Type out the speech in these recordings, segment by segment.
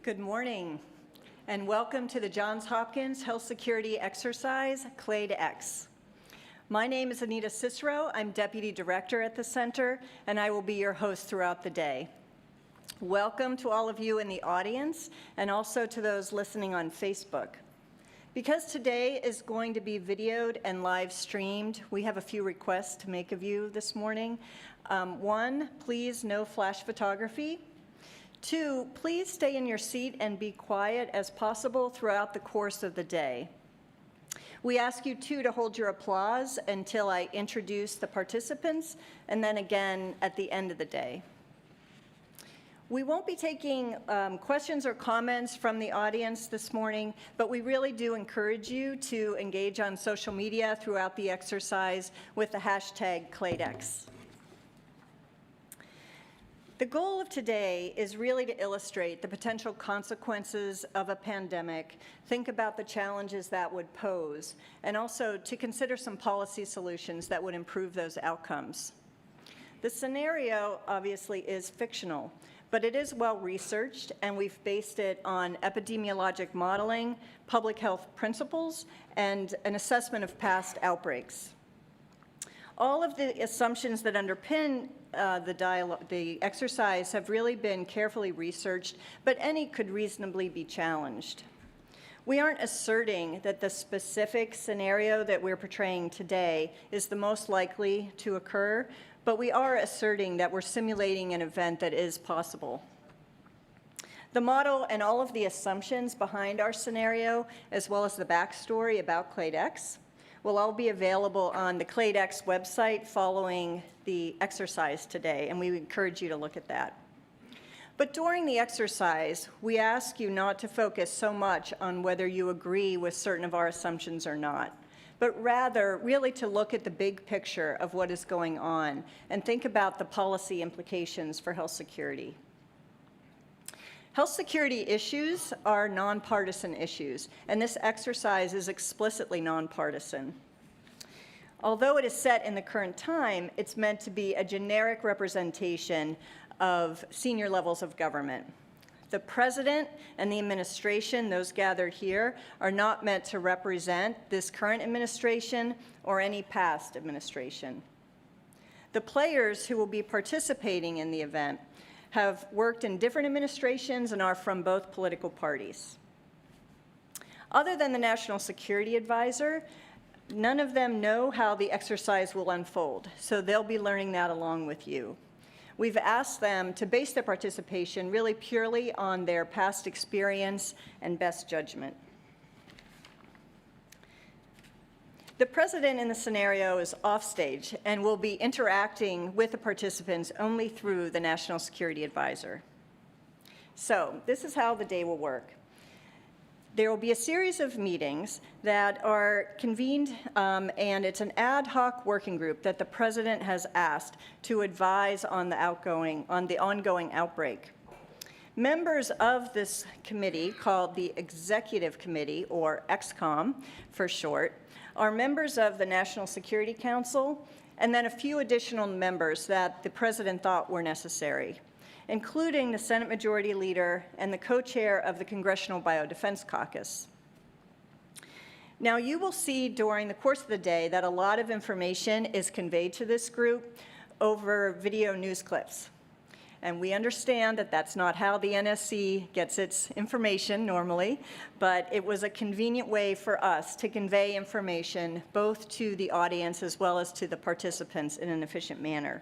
Good morning, and welcome to the Johns Hopkins Health Security Exercise, Clade X. My name is Anita Cicero. I'm Deputy Director at the Center, and I will be your host throughout the day. Welcome to all of you in the audience, and also to those listening on Facebook. Because today is going to be videoed and live streamed, we have a few requests to make of you this morning. One, please no flash photography. Two, please stay in your seat and be quiet as possible throughout the course of the day. We ask you, too, to hold your applause until I introduce the participants, and then again at the end of the day. We won't be taking questions or comments from the audience this morning, but we really do encourage you to engage on social media throughout the exercise with the hashtag CladeX. The goal of today is really to illustrate the potential consequences of a pandemic, think about the challenges that would pose, and also to consider some policy solutions that would improve those outcomes. The scenario, obviously, is fictional, but it is well researched, and we've based it on epidemiologic modeling, public health principles, and an assessment of past outbreaks. All of the assumptions that underpin the exercise have really been carefully researched, but any could reasonably be challenged. We aren't asserting that the specific scenario that we're portraying today is the most likely to occur, but we are asserting that we're simulating an event that is possible. The model and all of the assumptions behind our scenario, as well as the backstory about Clade X, will all be available on the Clade X website following the exercise today, and we encourage you to look at that. But during the exercise, we ask you not to focus so much on whether you agree with certain of our assumptions or not, but rather really to look at the big picture of what is going on and think about the policy implications for health security. Health security issues are nonpartisan issues, and this exercise is explicitly nonpartisan. Although it is set in the current time, it's meant to be a generic representation of senior levels of government. The president and the administration, those gathered here, are not meant to represent this current administration or any past administration. The players who will be participating in the event have worked in different administrations and are from both political parties. Other than the National Security Advisor, none of them know how the exercise will unfold, so they'll be learning that along with you. We've asked them to base their participation really purely on their past experience and best judgment. The president in the scenario is offstage and will be interacting with the participants only through the National Security Advisor. So this is how the day will work. There will be a series of meetings that are convened, and it's an ad hoc working group that the president has asked to advise on the ongoing outbreak. Members of this committee, called the Executive Committee, or XCOM for short, are members of the National Security Council, and then a few additional members that the president thought were necessary, including the Senate Majority Leader and the co-chair of the Congressional Biodefense Caucus. Now, you will see during the course of the day that a lot of information is conveyed to this group over video news clips. And we understand that that's not how the NSC gets its information normally, but it was a convenient way for us to convey information both to the audience as well as to the participants in an efficient manner.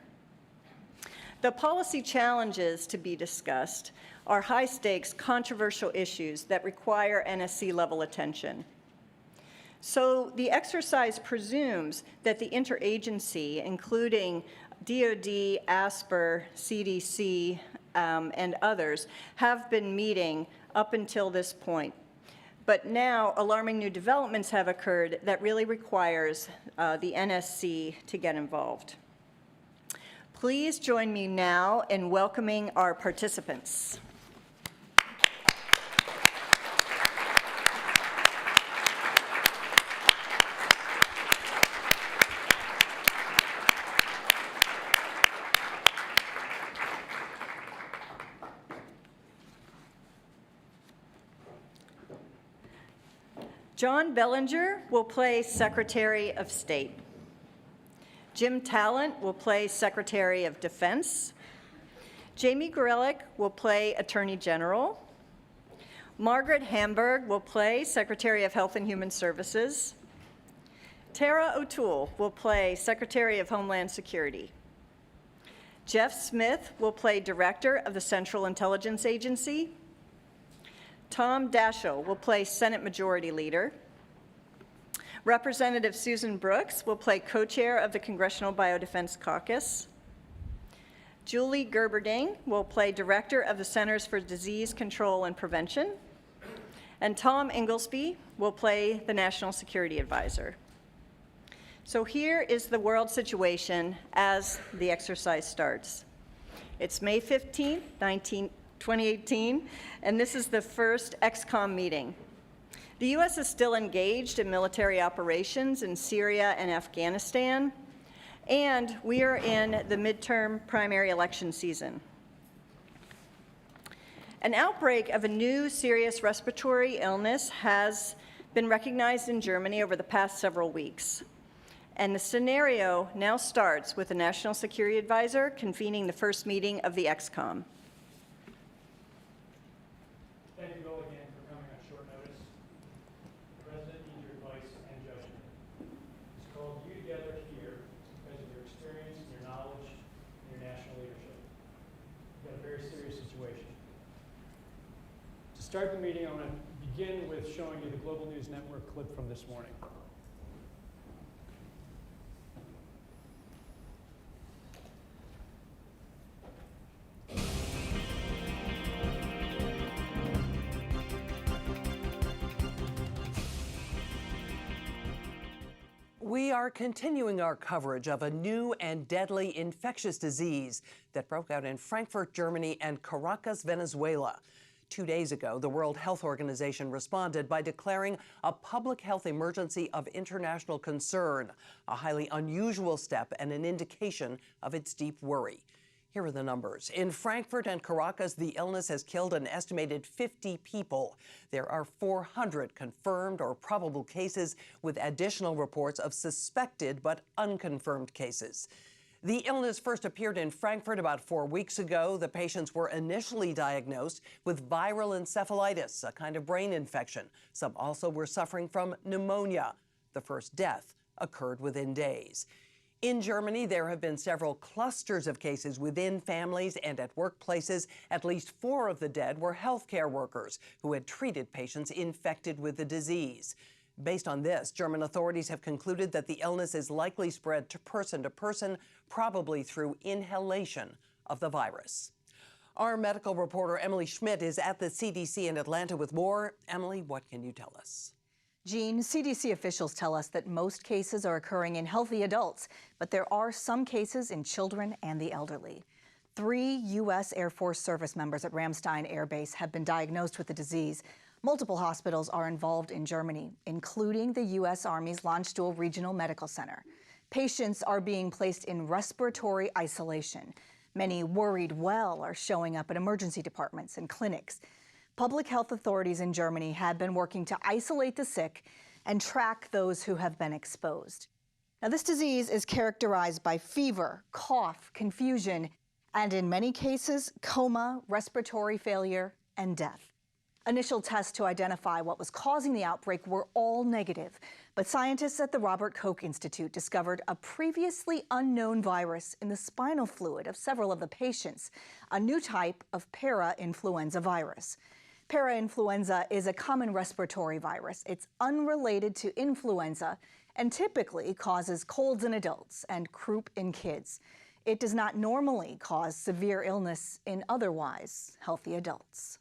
The policy challenges to be discussed are high-stakes, controversial issues that require NSC-level attention. So the exercise presumes that the interagency, including DOD, ASPR, CDC, and others, have been meeting up until this point. But now, alarming new developments have occurred that really requires the NSC to get involved. Please join me now in welcoming our participants. John Bellinger will play Secretary of State. Jim Talent will play Secretary of Defense. Jamie Gorelick will play Attorney General. Margaret Hamburg will play Secretary of Health and Human Services. Tara O'Toole will play Secretary of Homeland Security. Jeff Smith will play Director of the Central Intelligence Agency. Tom Daschle will play Senate Majority Leader. Representative Susan Brooks will play Co-Chair of the Congressional Biodefense Caucus. Julie Gerberding will play Director of the Centers for Disease Control and Prevention. And Tom Inglesby will play the National Security Advisor. So here is the world situation as the exercise starts. It's May 15th, 2018, and this is the first XCOM meeting. The U.S. is still engaged in military operations in Syria and Afghanistan, and we are in the midterm primary election season. An outbreak of a new serious respiratory illness has been recognized in Germany over the past several weeks. And the scenario now starts with the National Security Advisor convening the first meeting of the XCOM. Thank you all again for coming on short notice. The President needs your advice and judgment. He's called you together here because of your experience, your knowledge, and your national leadership. We've got a very serious situation. To start the meeting, I want to begin with showing you the Global News Network clip from this morning. We are continuing our coverage of a new and deadly infectious disease that broke out in Frankfurt, Germany, and Caracas, Venezuela. 2 days ago, the World Health Organization responded by declaring a public health emergency of international concern, a highly unusual step and an indication of its deep worry. Here are the numbers. In Frankfurt and Caracas, the illness has killed an estimated 50 people. There are 400 confirmed or probable cases, with additional reports of suspected but unconfirmed cases. The illness first appeared in Frankfurt about 4 weeks ago. The patients were initially diagnosed with viral encephalitis, a kind of brain infection. Some also were suffering from pneumonia. The first death occurred within days. In Germany, there have been several clusters of cases within families and at workplaces. At least 4 of the dead were healthcare workers who had treated patients infected with the disease. Based on this, German authorities have concluded that the illness is likely spread to person, probably through inhalation of the virus. Our medical reporter Emily Schmidt is at the CDC in Atlanta with more. Emily, what can you tell us? Jean, CDC officials tell us that most cases are occurring in healthy adults, but there are some cases in children and the elderly. 3 U.S. Air Force service members at Ramstein Air Base have been diagnosed with the disease. Multiple hospitals are involved in Germany, including the U.S. Army's Landstuhl Regional Medical Center. Patients are being placed in respiratory isolation. Many worried well are showing up at emergency departments and clinics. Public health authorities in Germany have been working to isolate the sick and track those who have been exposed. Now, this disease is characterized by fever, cough, confusion, and in many cases, coma, respiratory failure, and death. Initial tests to identify what was causing the outbreak were all negative, but scientists at the Robert Koch Institute discovered a previously unknown virus in the spinal fluid of several of the patients, a new type of para-influenza virus. Para-influenza is a common respiratory virus. It's unrelated to influenza and typically causes colds in adults and croup in kids. It does not normally cause severe illness in otherwise healthy adults.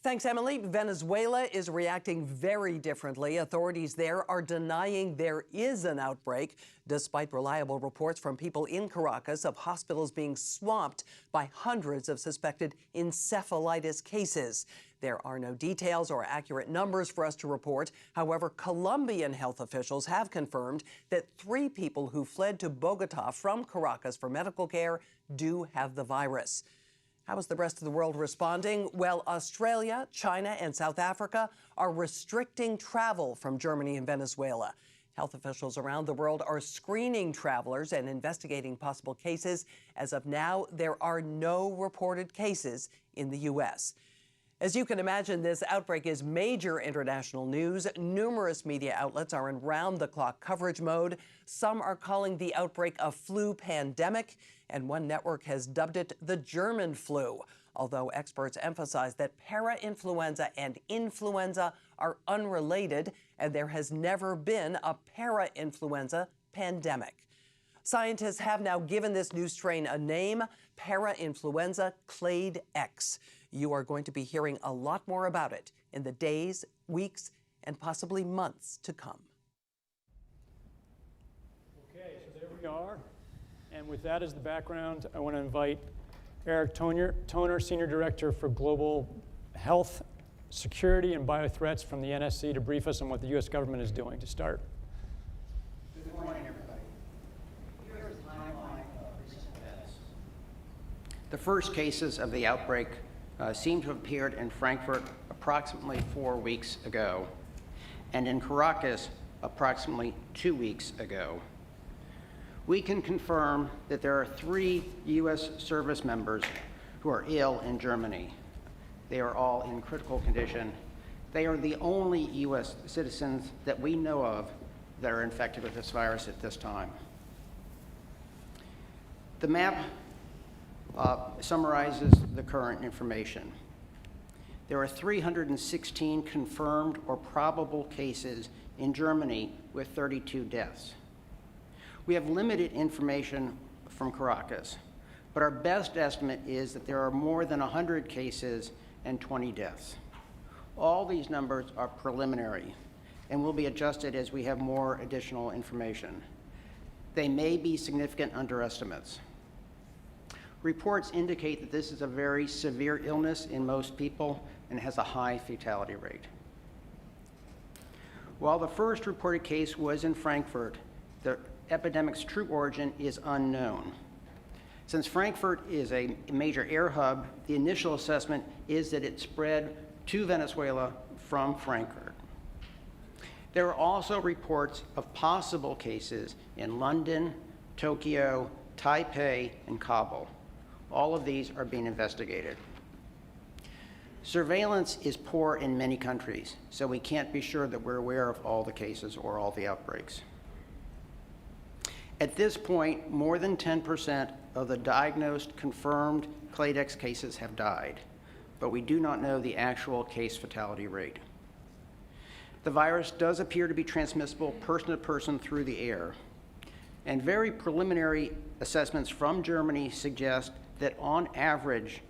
Thanks, Emily. Venezuela is reacting very differently. Authorities there are denying there is an outbreak, despite reliable reports from people in Caracas of hospitals being swamped by hundreds of suspected encephalitis cases. There are no details or accurate numbers for us to report. However, Colombian health officials have confirmed that 3 people who fled to Bogota from Caracas for medical care do have the virus. How is the rest of the world responding? Well, Australia, China, and South Africa are restricting travel from Germany and Venezuela. Health officials around the world are screening travelers and investigating possible cases. As of now, there are no reported cases in the U.S. As you can imagine, this outbreak is major international news. Numerous media outlets are in round-the-clock coverage mode. Some are calling the outbreak a flu pandemic, and one network has dubbed it the German flu, although experts emphasize that para-influenza and influenza are unrelated, and there has never been a para-influenza pandemic. Scientists have now given this new strain a name, para-influenza Clade X. You are going to be hearing a lot more about it in the days, weeks, and possibly months to come. Okay, so there we are. And with that as the background, I want to invite Eric Toner, Senior Director for Global Health, Security, and Biothreats from the NSC, to brief us on what the U.S. government is doing to start. Good morning, everybody. Here is the timeline of recent events. The first cases of the outbreak seem to have appeared in Frankfurt approximately 4 weeks ago, and in Caracas approximately 2 weeks ago. We can confirm that there are 3 U.S. service members who are ill in Germany. They are all in critical condition. They are the only U.S. citizens that we know of that are infected with this virus at this time. The map summarizes the current information. There are 316 confirmed or probable cases in Germany with 32 deaths. We have limited information from Caracas, but our best estimate is that there are more than 100 cases and 20 deaths. All these numbers are preliminary and will be adjusted as we have more additional information. They may be significant underestimates. Reports indicate that this is a very severe illness in most people and has a high fatality rate. While the first reported case was in Frankfurt, the epidemic's true origin is unknown. Since Frankfurt is a major air hub, the initial assessment is that it spread to Venezuela from Frankfurt. There are also reports of possible cases in London, Tokyo, Taipei, and Kabul. All of these are being investigated. Surveillance is poor in many countries, so we can't be sure that we're aware of all the cases or all the outbreaks. At this point, more than 10% of the diagnosed, confirmed Clade X cases have died, but we do not know the actual case fatality rate. The virus does appear to be transmissible person to person through the air, and very preliminary assessments from Germany suggest that on average,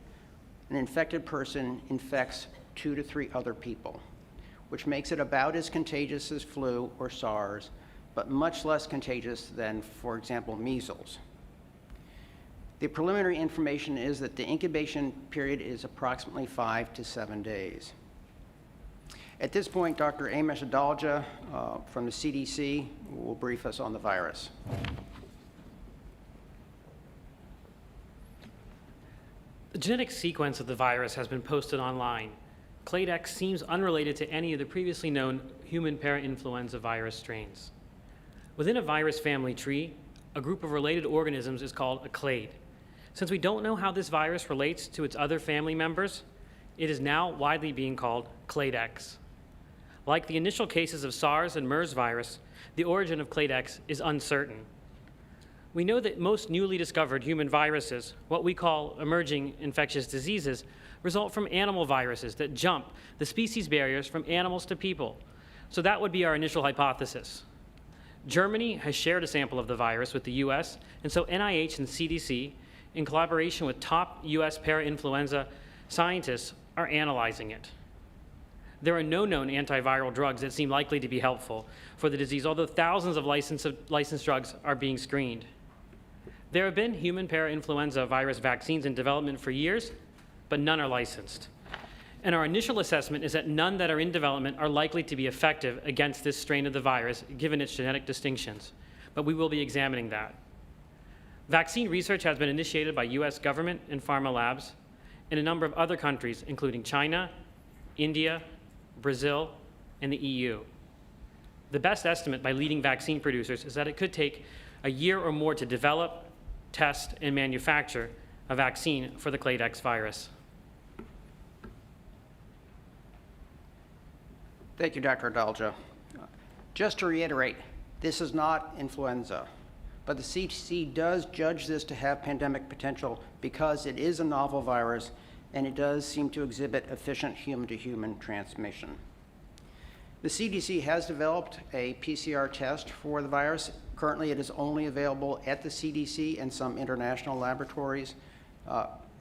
an infected person infects 2 to 3 other people, which makes it about as contagious as flu or SARS, but much less contagious than, for example, measles. The preliminary information is that the incubation period is approximately 5 to 7 days. At this point, Dr. Amish Adalja from the CDC will brief us on the virus. The genetic sequence of the virus has been posted online. Clade X seems unrelated to any of the previously known human parainfluenza virus strains. Within a virus family tree, a group of related organisms is called a clade. Since we don't know how this virus relates to its other family members, it is now widely being called Clade X. Like the initial cases of SARS and MERS virus, the origin of Clade X is uncertain. We know that most newly discovered human viruses, what we call emerging infectious diseases, result from animal viruses that jump the species barriers from animals to people. So that would be our initial hypothesis. Germany has shared a sample of the virus with the US, and so NIH and CDC, in collaboration with top US parainfluenza scientists, are analyzing it. There are no known antiviral drugs that seem likely to be helpful for the disease, although thousands of licensed drugs are being screened. There have been human parainfluenza virus vaccines in development for years, but none are licensed. And our initial assessment is that none that are in development are likely to be effective against this strain of the virus, given its genetic distinctions. But we will be examining that. Vaccine research has been initiated by US government and pharma labs, in a number of other countries, including China, India, Brazil, and the EU. The best estimate by leading vaccine producers is that it could take a year or more to develop, test, and manufacture a vaccine for the Clade X virus. Thank you, Dr. Adalja. Just to reiterate, this is not influenza, but the CDC does judge this to have pandemic potential because it is a novel virus and it does seem to exhibit efficient human-to-human transmission. The CDC has developed a PCR test for the virus. Currently, it is only available at the CDC and some international laboratories.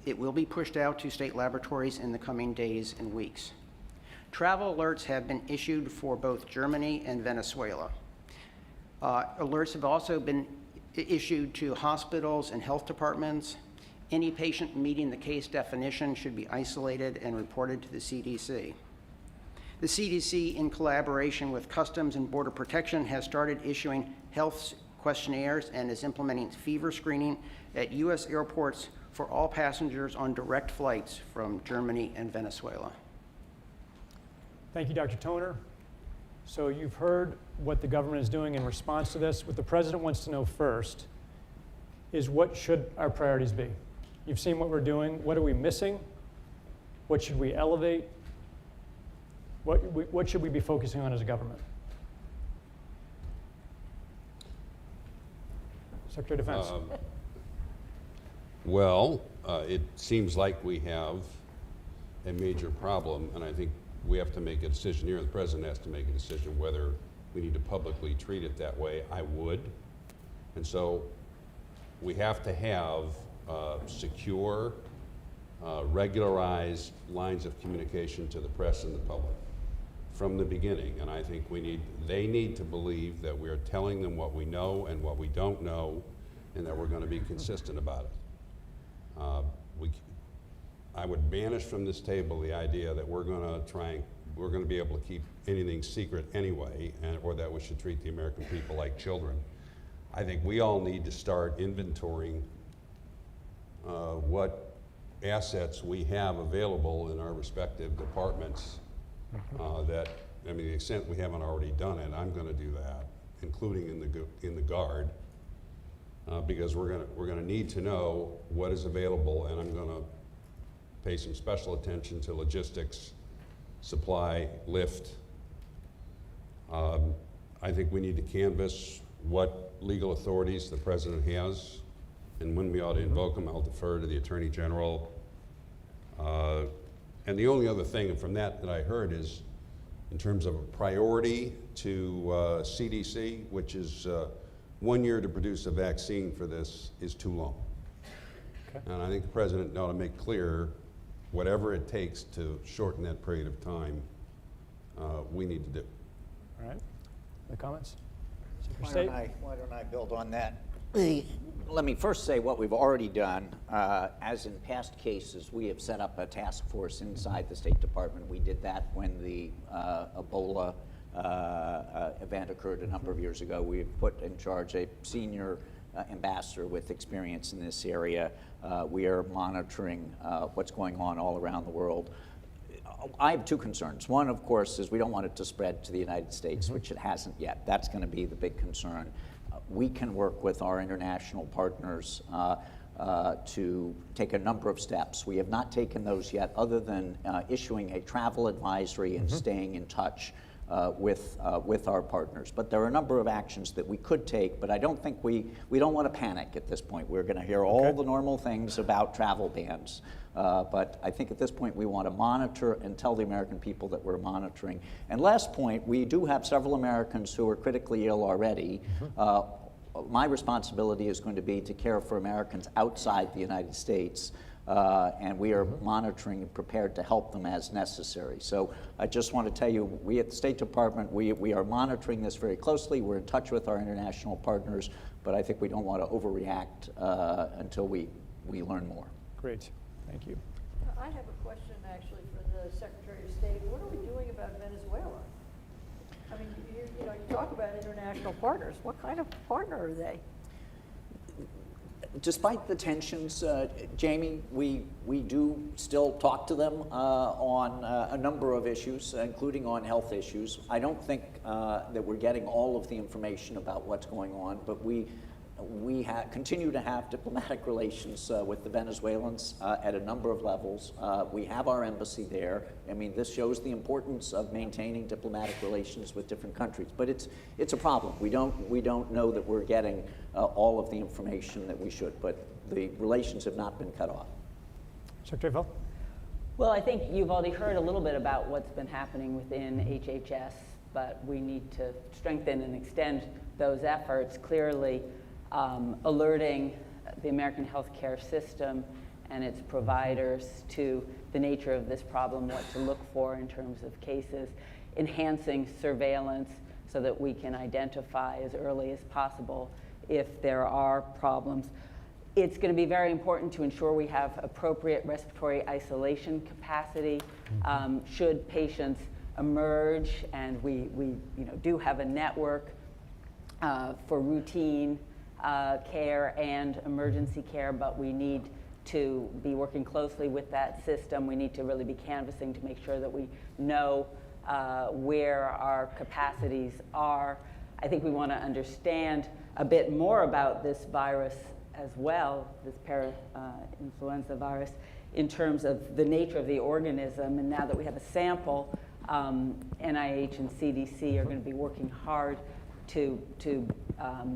It will be pushed out to state laboratories in the coming days and weeks. Travel alerts have been issued for both Germany and Venezuela. Alerts have also been issued to hospitals and health departments. Any patient meeting the case definition should be isolated and reported to the CDC. The CDC, in collaboration with Customs and Border Protection, has started issuing health questionnaires and is implementing fever screening at U.S. airports for all passengers on direct flights from Germany and Venezuela. Thank you, Dr. Toner. So you've heard what the government is doing in response to this. What the president wants to know first is what should our priorities be? You've seen what we're doing. What are we missing? What should we elevate? What should we be focusing on as a government? Secretary of Defense. It seems like we have a major problem, and I think we have to make a decision here. The president has to make a decision whether we need to publicly treat it that way. I would. And so we have to have secure, regularized lines of communication to the press and the public from the beginning. And I think they need to believe that we're telling them what we know and what we don't know, and that we're going to be consistent about it. I would banish from this table the idea that we're going to be able to keep anything secret anyway, or that we should treat the American people like children. I think we all need to start inventorying what assets we have available in our respective departments. To the extent we haven't already done it, I'm going to do that, including in the Guard, because we're going to need to know what is available, and I'm going to pay some special attention to logistics, supply, lift. I think we need to canvass what legal authorities the president has, and when we ought to invoke them. I'll defer to the Attorney General. And the only other thing from that I heard is, in terms of a priority to CDC, which is 1 year to produce a vaccine for this is too long. Okay. And I think the president ought to make clear whatever it takes to shorten that period of time, we need to do. All right. Any comments? Why don't I build on that? Let me first say what we've already done. As in past cases, we have set up a task force inside the State Department. We did that when the Ebola event occurred a number of years ago. We have put in charge a senior ambassador with experience in this area. We are monitoring what's going on all around the world. I have two concerns. One, of course, is we don't want it to spread to the United States, which it hasn't yet. That's going to be the big concern. We can work with our international partners to take a number of steps. We have not taken those yet, other than issuing a travel advisory and staying in touch with our partners. But there are a number of actions that we could take, but I don't think we don't want to panic at this point. We're going to hear all the normal things about travel bans. But I think at this point we want to monitor and tell the American people that we're monitoring. And last point, we do have several Americans who are critically ill already. My responsibility is going to be to care for Americans outside the United States. And we are monitoring and prepared to help them as necessary. So I just want to tell you, we at the State Department, we are monitoring this very closely. We're in touch with our international partners, but I think we don't want to overreact until we learn more. Great, thank you. I have a question actually for the Secretary of State. What are we doing about Venezuela? I mean, you talk about international partners. What kind of partner are they? Despite the tensions, Jamie, we do still talk to them on a number of issues, including on health issues. I don't think that we're getting all of the information about what's going on, but we continue to have diplomatic relations with the Venezuelans at a number of levels. We have our embassy there. I mean, this shows the importance of maintaining diplomatic relations with different countries. But it's a problem. We don't know that we're getting all of the information that we should. But the relations have not been cut off. Secretary Vell? Well, I think you've already heard a little bit about what's been happening within HHS, but we need to strengthen and extend those efforts. Clearly, alerting the American healthcare system and its providers to the nature of this problem, what to look for in terms of cases, enhancing surveillance so that we can identify as early as possible if there are problems. It's going to be very important to ensure we have appropriate respiratory isolation capacity should patients emerge, and we do have a network for routine care and emergency care, but we need to be working closely with that system. We need to really be canvassing to make sure that we know where our capacities are. I think we want to understand a bit more about this virus as well, this para-influenza virus, in terms of the nature of the organism. And now that we have a sample, NIH and CDC are going to be working hard to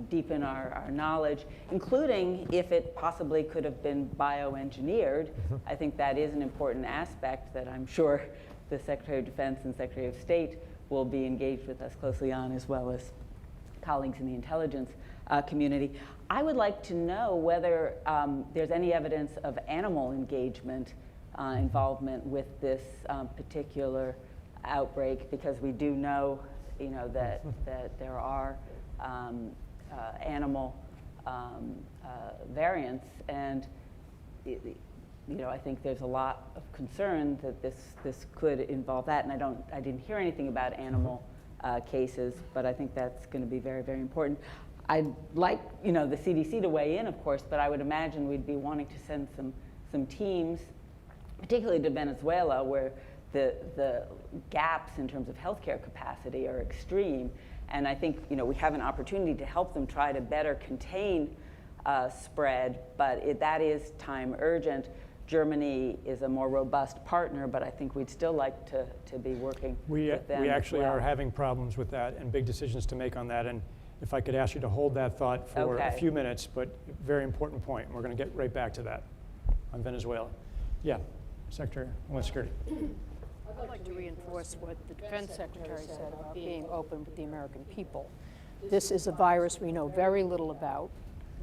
deepen our knowledge, including if it possibly could have been bioengineered. I think that is an important aspect that I'm sure the Secretary of Defense and Secretary of State will be engaged with us closely on, as well as colleagues in the intelligence community. I would like to know whether there's any evidence of animal engagement involvement with this particular outbreak, because we do know that there are animal variants, and I think there's a lot of concern that this could involve that. And I didn't hear anything about animal cases, but I think that's going to be very, very important. I'd like the CDC to weigh in, of course, but I would imagine we'd be wanting to send some teams, particularly to Venezuela, where the gaps in terms of healthcare capacity are extreme. And I think we have an opportunity to help them try to better contain spread, but that is time urgent. Germany is a more robust partner, but I think we'd still like to be working with them. We actually as well. are having problems with that and big decisions to make on that. And if I could ask you to hold that thought for a few minutes, but very important point. We're going to get right back to that on Venezuela. Yeah, Secretary of Homeland Security. I'd like to reinforce what the Defense Secretary said about being open with the American people. This is a virus we know very little about.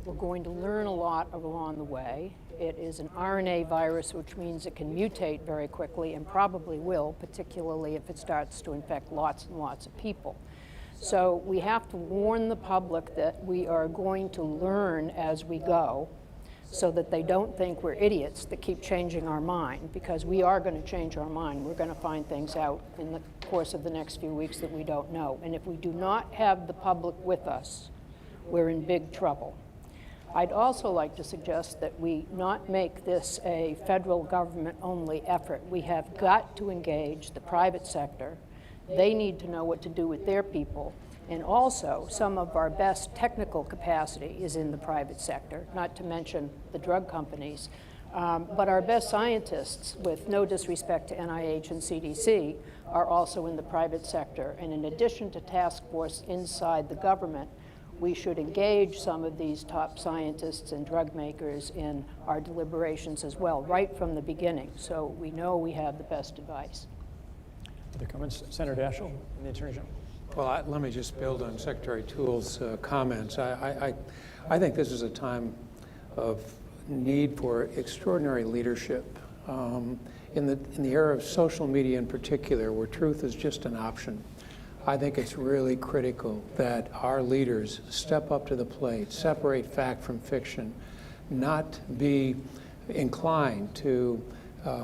We're going to learn a lot along the way. It is an RNA virus, which means it can mutate very quickly, and probably will, particularly if it starts to infect lots and lots of people. So we have to warn the public that we are going to learn as we go, so that they don't think we're idiots that keep changing our mind, because we are going to change our mind. We're going to find things out in the course of the next few weeks that we don't know. And if we do not have the public with us, we're in big trouble. I'd also like to suggest that we not make this a federal government-only effort. We have got to engage the private sector. They need to know what to do with their people. And also, some of our best technical capacity is in the private sector, not to mention the drug companies. But our best scientists, with no disrespect to NIH and CDC, are also in the private sector. And in addition to task force inside the government, we should engage some of these top scientists and drug makers in our deliberations as well, right from the beginning, so we know we have the best advice. Other comments? Senator Daschle and the Attorney General. Well, let me just build on Secretary Toole's comments. I think this is a time of need for extraordinary leadership. In the era of social media in particular, where truth is just an option, I think it's really critical that our leaders step up to the plate, separate fact from fiction, not be inclined to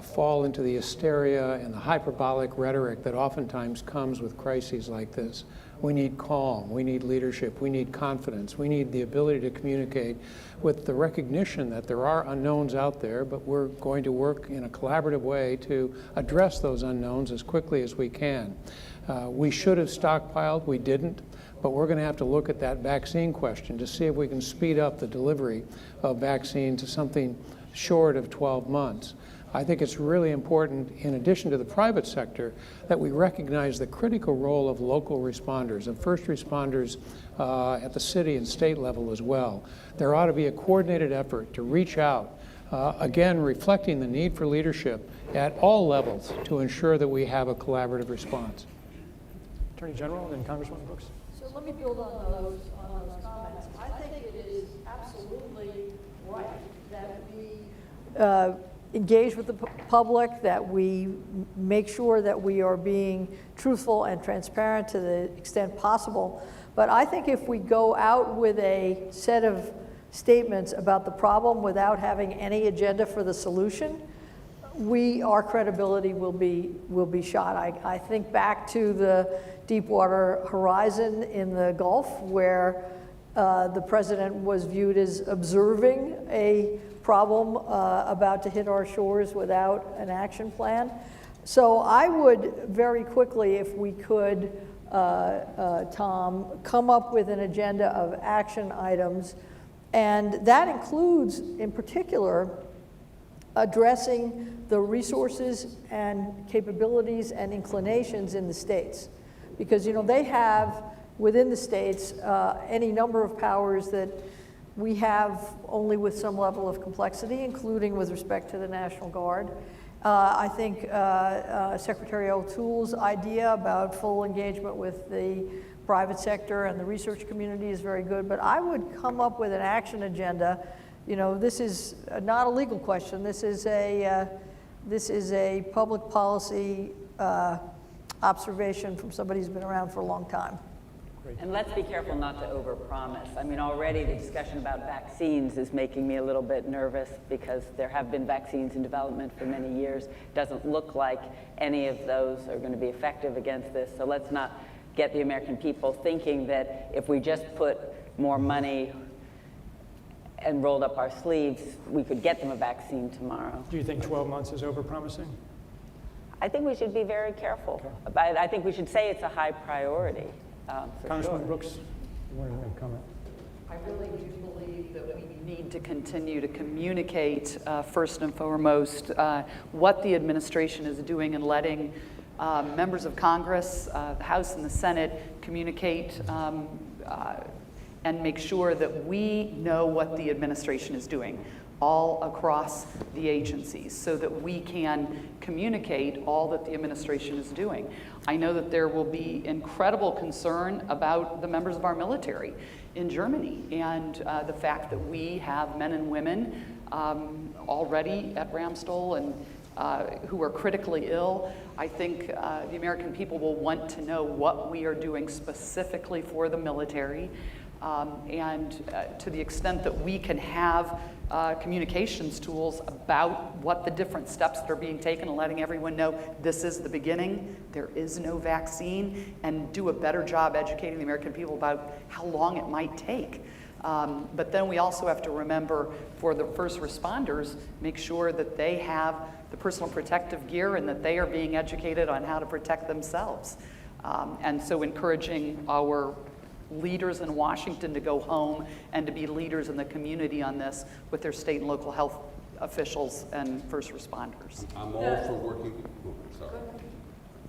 fall into the hysteria and the hyperbolic rhetoric that oftentimes comes with crises like this. We need calm, we need leadership, we need confidence, we need the ability to communicate with the recognition that there are unknowns out there, but we're going to work in a collaborative way to address those unknowns as quickly as we can. We should have stockpiled, we didn't, but we're going to have to look at that vaccine question to see if we can speed up the delivery of vaccine to something short of 12 months. I think it's really important, in addition to the private sector, that we recognize the critical role of local responders and first responders at the city and state level as well. There ought to be a coordinated effort to reach out, again, reflecting the need for leadership at all levels to ensure that we have a collaborative response. Attorney General and Congresswoman Brooks. So let me build on those comments. I think it is absolutely right that we engage with the public, that we make sure that we are being truthful and transparent to the extent possible. But I think if we go out with a set of statements about the problem without having any agenda for the solution, our credibility will be shot. I think back to the Deepwater Horizon in the Gulf, where the president was viewed as observing a problem about to hit our shores without an action plan. So I would very quickly, if we could, Tom, come up with an agenda of action items, and that includes, in particular, addressing the resources and capabilities and inclinations in the states. Because, you know, they have, within the states, any number of powers that we have only with some level of complexity, including with respect to the National Guard. I think Secretary O'Toole's idea about full engagement with the private sector and the research community is very good, but I would come up with an action agenda. You know, this is not a legal question. This is a public policy observation from somebody who's been around for a long time. And let's be careful not to overpromise. I mean, already the discussion about vaccines is making me a little bit nervous because there have been vaccines in development for many years. Doesn't look like any of those are going to be effective against this. So let's not get the American people thinking that if we just put more money and rolled up our sleeves, we could get them a vaccine tomorrow. Do you think 12 months is overpromising? I think we should be very careful. But I think we should say it's a high priority. Congresswoman Brooks, you wanted to make a comment? I really do believe that we need to continue to communicate, first and foremost, what the administration is doing and letting members of Congress, the House and the Senate, communicate and make sure that we know what the administration is doing all across the agencies so that we can communicate all that the administration is doing. I know that there will be incredible concern about the members of our military in Germany and the fact that we have men and women already at Ramstol and who are critically ill. I think the American people will want to know what we are doing specifically for the military. And to the extent that we can have communications tools about what the different steps that are being taken and letting everyone know this is the beginning, there is no vaccine, and do a better job educating the American people about how long it might take. But then we also have to remember for the first responders, make sure that they have the personal protective gear and that they are being educated on how to protect themselves. And so encouraging our leaders in Washington to go home and to be leaders in the community on this with their state and local health officials and first responders. I'm all for working,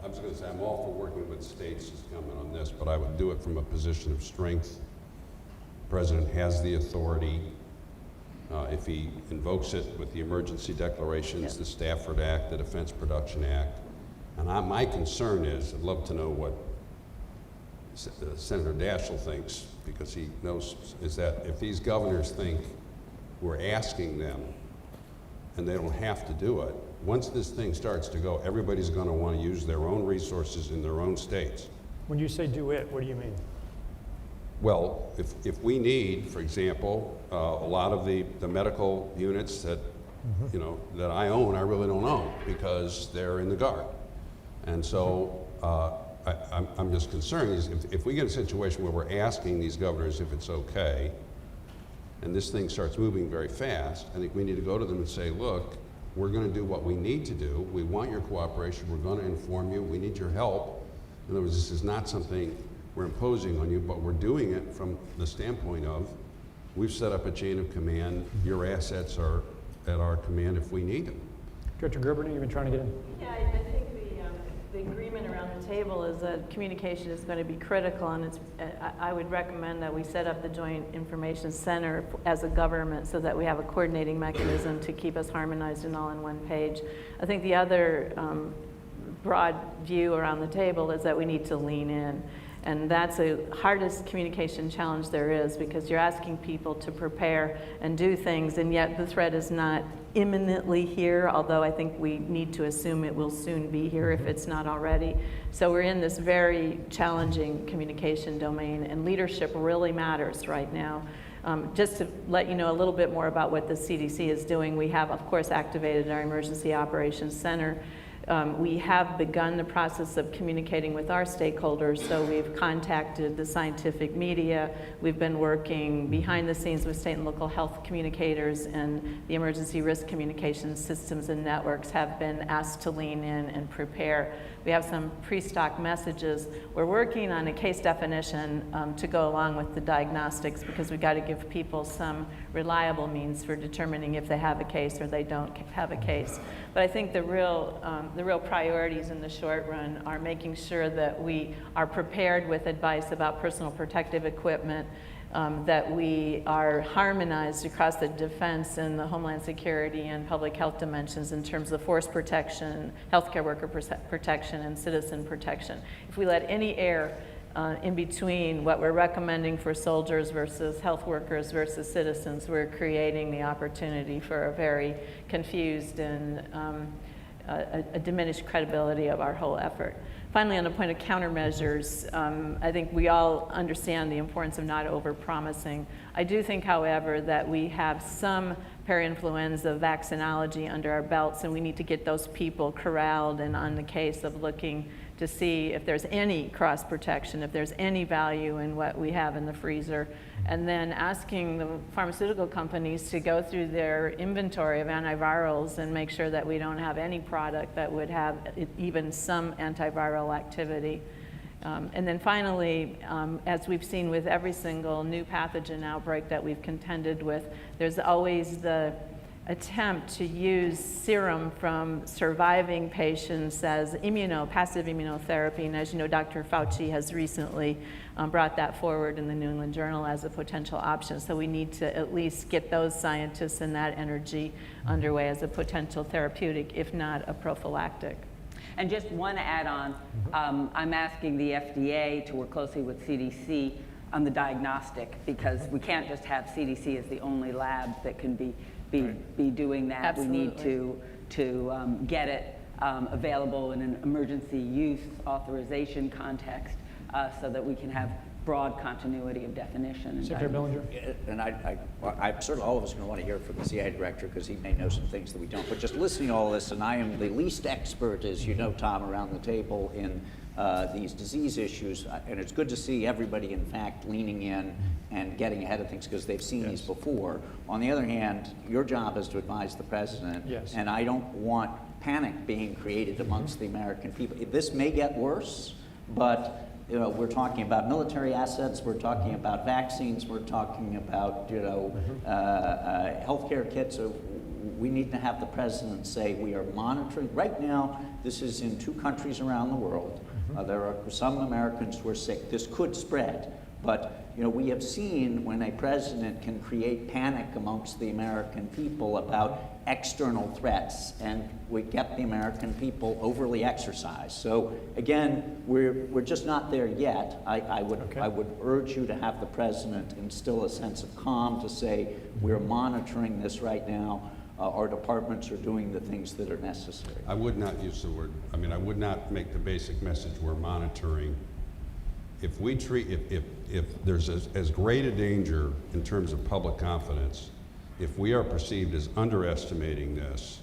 I was going to say I'm all for working with states to comment on this, but I would do it from a position of strength. The President has the authority. If he invokes it with the emergency declarations, the Stafford Act, the Defense Production Act. And my concern is, I'd love to know what Senator Daschle thinks, because he knows, is that if these governors think we're asking them and they don't have to do it, once this thing starts to go, everybody's going to want to use their own resources in their own states. When you say do it, what do you mean? Well, if we need, for example, a lot of the medical units that you know, that I own, I really don't own because they're in the Guard. And so I'm just concerned is if we get a situation where we're asking these governors if it's okay, and this thing starts moving very fast, I think we need to go to them and say, look, we're going to do what we need to do. We want your cooperation. We're going to inform you. We need your help. In other words, this is not something we're imposing on you, but we're doing it from the standpoint of we've set up a chain of command. Your assets are at our command if we need them. Director Gerber, you've been trying to get in. Yeah, I think the agreement around the table is that communication is going to be critical, and I would recommend that we set up the Joint Information Center as a government so that we have a coordinating mechanism to keep us harmonized and all on one page. I think the other broad view around the table is that we need to lean in. And that's the hardest communication challenge there is, because you're asking people to prepare and do things, and yet the threat is not imminently here, although I think we need to assume it will soon be here if it's not already. So we're in this very challenging communication domain, and leadership really matters right now. Just to let you know a little bit more about what the CDC is doing, we have, of course, activated our Emergency Operations Center. We have begun the process of communicating with our stakeholders, so we've contacted the scientific media. We've been working behind the scenes with state and local health communicators, and the emergency risk communication systems and networks have been asked to lean in and prepare. We have some pre-stock messages. We're working on a case definition to go along with the diagnostics, because we've got to give people some reliable means for determining if they have a case or they don't have a case. But I think the real priorities in the short run are making sure that we are prepared with advice about personal protective equipment, that we are harmonized across the defense and the homeland security and public health dimensions in terms of force protection, healthcare worker protection, and citizen protection. If we let any air in between what we're recommending for soldiers versus health workers versus citizens, we're creating the opportunity for a very confused and a diminished credibility of our whole effort. Finally, on the point of countermeasures, I think we all understand the importance of not over-promising. I do think, however, that we have some parainfluenza vaccinology under our belts, and we need to get those people corralled and on the case of looking to see if there's any cross protection, if there's any value in what we have in the freezer, and then asking the pharmaceutical companies to go through their inventory of antivirals and make sure that we don't have any product that would have even some antiviral activity. And then finally, as we've seen with every single new pathogen outbreak that we've contended with, there's always the attempt to use serum from surviving patients as passive immunotherapy. And as you know, Dr. Fauci has recently brought that forward in the New England Journal as a potential option. So we need to at least get those scientists and that energy underway as a potential therapeutic, if not a prophylactic. And just one add-on, I'm asking the FDA to work closely with CDC on the diagnostic, because we can't just have CDC as the only lab that can be doing that. Absolutely. We need to get it available in an emergency use authorization context so that we can have broad continuity of definition. And Secretary Bellinger. And I'm certain all of us are going to want to hear from the CIA director, because he may know some things that we don't. But just listening to all this, and I am the least expert, as you know, Tom, around the table in these disease issues, and it's good to see everybody, in fact, leaning in and getting ahead of things, because they've seen these before. On the other hand, your job is to advise the president, and I don't want panic being created amongst the American people. This may get worse, but we're talking about military assets, we're talking about vaccines, we're talking about healthcare kits. So we need to have the president say we are monitoring. Right now, this is in 2 countries around the world. There are some Americans who are sick. This could spread, but we have seen when a president can create panic amongst the American people about external threats, and we get the American people overly exercised. So again, we're just not there yet. I would urge you to have the president instill a sense of calm to say we're monitoring this right now. Our departments are doing the things that are necessary. I would not use the word, I would not make the basic message we're monitoring. If there's as great a danger in terms of public confidence if we are perceived as underestimating this,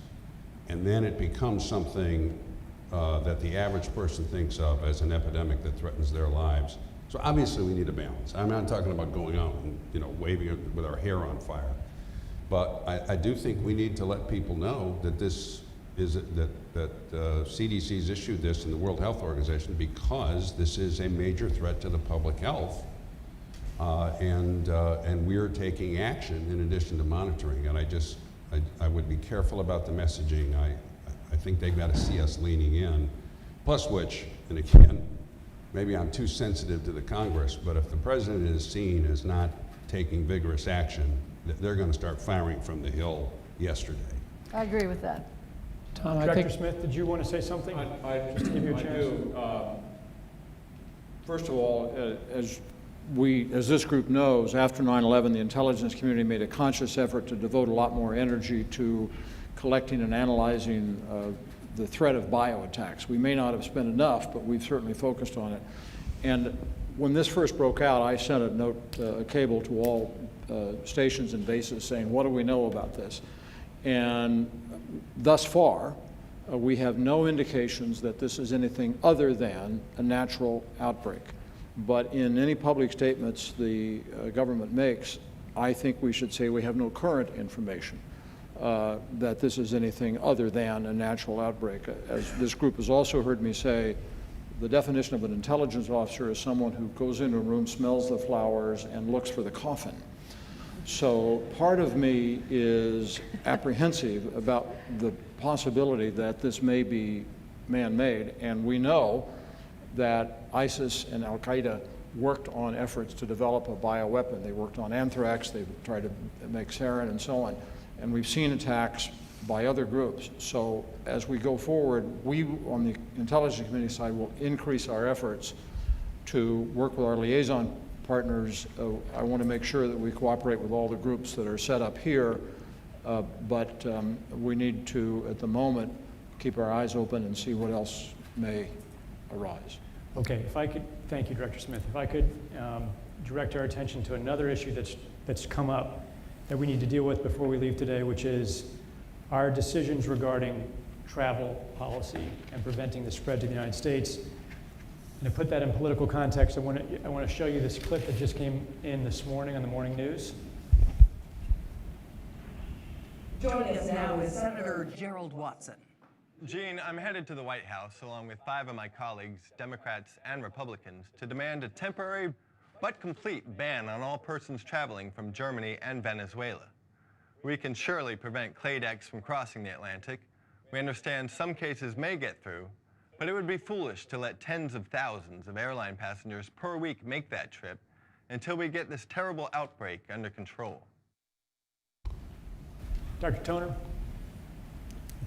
and then it becomes something that the average person thinks of as an epidemic that threatens their lives. So obviously we need a balance. I'm not talking about going out and, you know, waving it with our hair on fire. But I do think we need to let people know that this is, that CDC's issued this in the World Health Organization because this is a major threat to the public health. And we're taking action in addition to monitoring. And I would be careful about the messaging. I think they've got to see us leaning in. Plus which, and again, maybe I'm too sensitive to the Congress, but if the president is seen as not taking vigorous action, they're going to start firing from the Hill yesterday. I agree with that. Tom, I Director think Smith, did you want to say something? Just to give you a chance. First of all, as this group knows, after 9/11, the intelligence community made a conscious effort to devote a lot more energy to collecting and analyzing the threat of bioattacks. We may not have spent enough, but we've certainly focused on it. And when this first broke out, I sent a note, a cable to all stations and bases saying, what do we know about this? And thus far, we have no indications that this is anything other than a natural outbreak. But in any public statements the government makes, I think we should say we have no current information that this is anything other than a natural outbreak. As this group has also heard me say, the definition of an intelligence officer is someone who goes into a room, smells the flowers, and looks for the coffin. So part of me is apprehensive about the possibility that this may be man-made, and we know that ISIS and Al-Qaeda worked on efforts to develop a bioweapon. They worked on anthrax, they tried to make sarin and so on, and we've seen attacks by other groups. So as we go forward, we on the intelligence community side will increase our efforts to work with our liaison partners. I want to make sure that we cooperate with all the groups that are set up here, but we need to, at the moment, keep our eyes open and see what else may arise. Okay, if I could, thank you, Director Smith. If I could direct our attention to another issue that's come up that we need to deal with before we leave today, which is our decisions regarding travel policy and preventing the spread to the United States. And to put that in political context, I want to show you this clip that just came in this morning on the morning news. Joining us now is Senator Gerald Watson. Gene, I'm headed to the White House along with 5 of my colleagues, Democrats and Republicans, to demand a temporary but complete ban on all persons traveling from Germany and Venezuela. We can surely prevent Clade X from crossing the Atlantic. We understand some cases may get through, but it would be foolish to let tens of thousands of airline passengers per week make that trip until we get this terrible outbreak under control. Dr. Toner,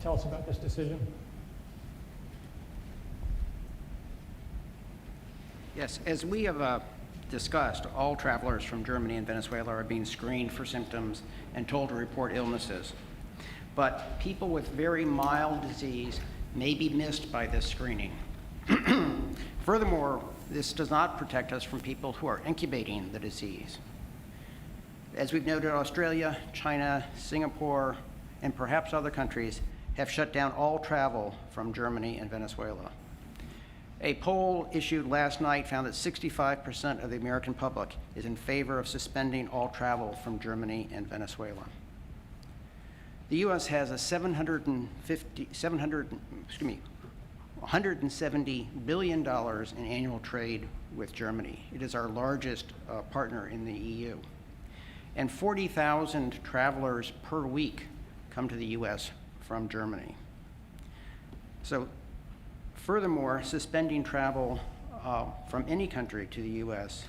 tell us about this decision. Yes, as we have discussed, all travelers from Germany and Venezuela are being screened for symptoms and told to report illnesses. But people with very mild disease may be missed by this screening. Furthermore, this does not protect us from people who are incubating the disease. As we've noted, Australia, China, Singapore, and perhaps other countries have shut down all travel from Germany and Venezuela. A poll issued last night found that 65% of the American public is in favor of suspending all travel from Germany and Venezuela. The U.S. has a $170 billion in annual trade with Germany. It is our largest partner in the EU. And 40,000 travelers per week come to the U.S. from Germany. So, furthermore, suspending travel from any country to the U.S.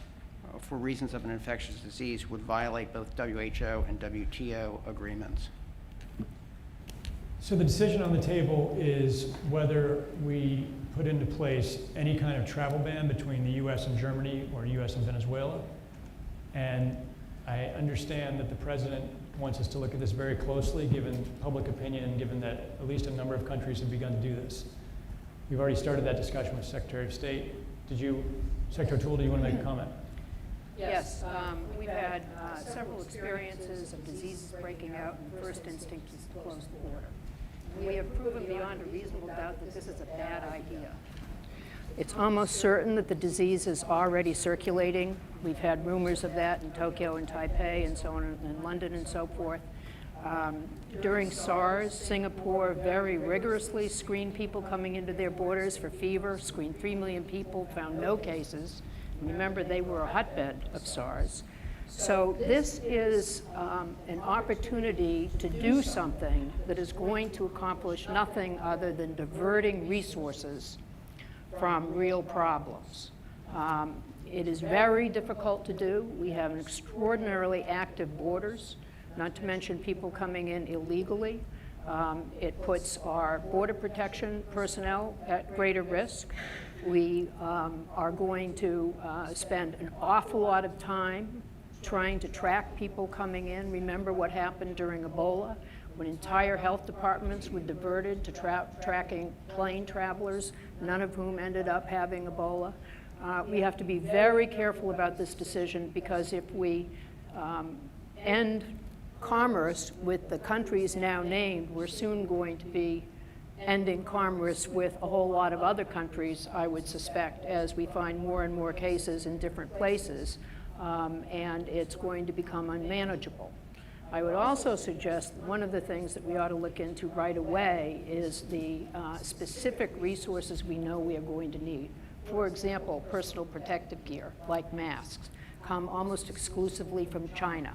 For reasons of an infectious disease would violate both WHO and WTO agreements. So the decision on the table is whether we put into place any kind of travel ban between the U.S. and Germany or U.S. and Venezuela. And I understand that the President wants us to look at this very closely, given public opinion and given that at least a number of countries have begun to do this. We've already started that discussion with Secretary of State. Secretary Toole, do you want to make a comment? Yes, we've had several experiences of diseases breaking out, and the first instinct is to close the border. And we have proven beyond a reasonable doubt that this is a bad idea. It's almost certain that the disease is already circulating. We've had rumors of that in Tokyo and Taipei and so on, in London and so forth. During SARS, Singapore very rigorously screened people coming into their borders for fever, screened 3 million people, found no cases. Remember, they were a hotbed of SARS. So this is an opportunity to do something that is going to accomplish nothing other than diverting resources from real problems. It is very difficult to do. We have extraordinarily active borders, not to mention people coming in illegally. It puts our border protection personnel at greater risk. We are going to spend an awful lot of time trying to track people coming in. Remember what happened during Ebola, when entire health departments were diverted to tracking plane travelers, none of whom ended up having Ebola. We have to be very careful about this decision, because if we end commerce with the countries now named, we're soon going to be ending commerce with a whole lot of other countries, I would suspect, as we find more and more cases in different places, and it's going to become unmanageable. I would also suggest that one of the things that we ought to look into right away is the specific resources we know we are going to need. For example, personal protective gear, like masks, come almost exclusively from China.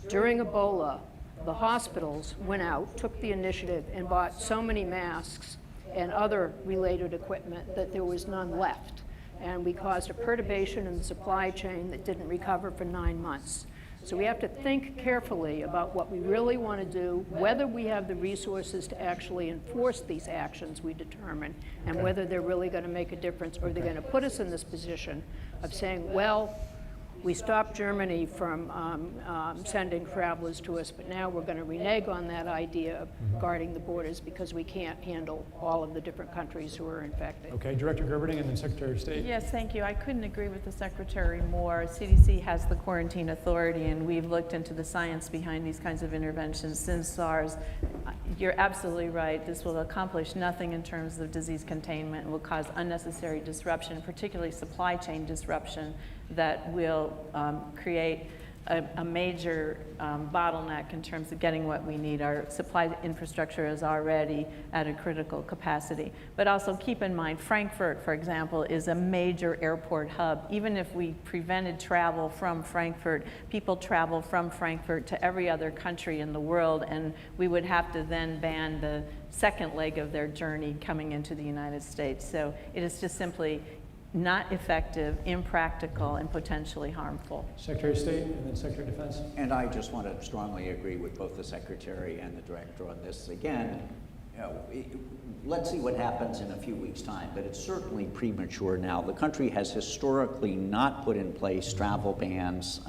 During Ebola, the hospitals went out, took the initiative, and bought so many masks and other related equipment that there was none left. And we caused a perturbation in the supply chain that didn't recover for 9 months. So we have to think carefully about what we really want to do, whether we have the resources to actually enforce these actions we determine, and whether they're really going to make a difference, or they're going to put us in this position of saying, well, we stopped Germany from sending travelers to us, but now we're going to renege on that idea of guarding the borders because we can't handle all of the different countries who are infected. Okay, Director Gerberding and then Secretary of State. Yes, thank you. I couldn't agree with the Secretary more. CDC has the quarantine authority, and we've looked into the science behind these kinds of interventions since SARS. You're absolutely right. This will accomplish nothing in terms of disease containment and will cause unnecessary disruption, particularly supply chain disruption, that will create a major bottleneck in terms of getting what we need. Our supply infrastructure is already at a critical capacity. But also keep in mind, Frankfurt, for example, is a major airport hub. Even if we prevented travel from Frankfurt, people travel from Frankfurt to every other country in the world, and we would have to then ban the second leg of their journey coming into the United States. So it is just simply not effective, impractical, and potentially harmful. Secretary of State and then Secretary of Defense. And I just want to strongly agree with both the Secretary and the Director on this. Again, let's see what happens in a few weeks' time, but it's certainly premature now. The country has historically not put in place travel bans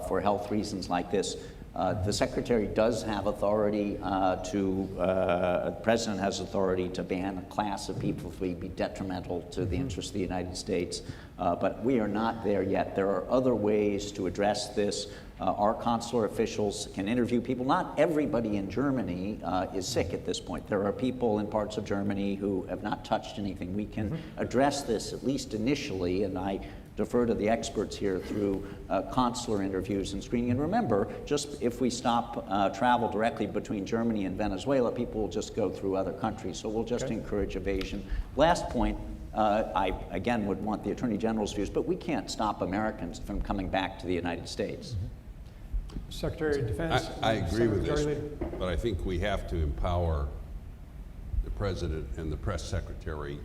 for health reasons like this. The Secretary does have authority the President has authority to ban a class of people if we be detrimental to the interests of the United States. But we are not there yet. There are other ways to address this. Our consular officials can interview people. Not everybody in Germany is sick at this point. There are people in parts of Germany who have not touched anything. We can address this, at least initially, and I defer to the experts here, through consular interviews and screening. And remember, just if we stop travel directly between Germany and Venezuela, people will just go through other countries. So we'll just encourage evasion. Last point, I again would want the Attorney General's views, but we can't stop Americans from coming back to the United States. Secretary of Defense. I agree with this, but I think we have to empower the President and the Press Secretary.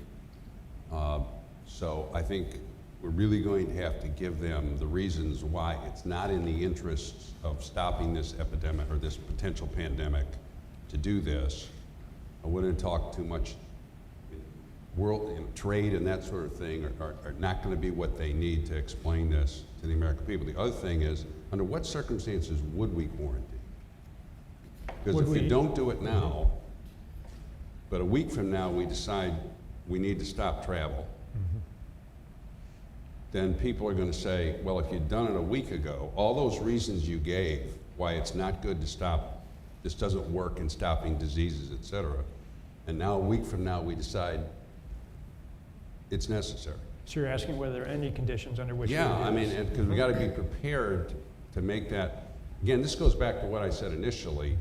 So I think we're really going to have to give them the reasons why it's not in the interests of stopping this epidemic or this potential pandemic to do this. I wouldn't talk too much. Trade and that sort of thing are not going to be what they need to explain this to the American people. The other thing is, under what circumstances would we quarantine? Because if we don't do it now, but a week from now we decide we need to stop travel, then people are going to say, well, if you'd done it a week ago, all those reasons you gave why it's not good to stop, this doesn't work in stopping diseases, et cetera, and now a week from now we decide it's necessary. So you're asking whether there are any conditions under which we Yeah, would do I mean, this? because we got to be prepared to make that. Again, this goes back to what I said initially,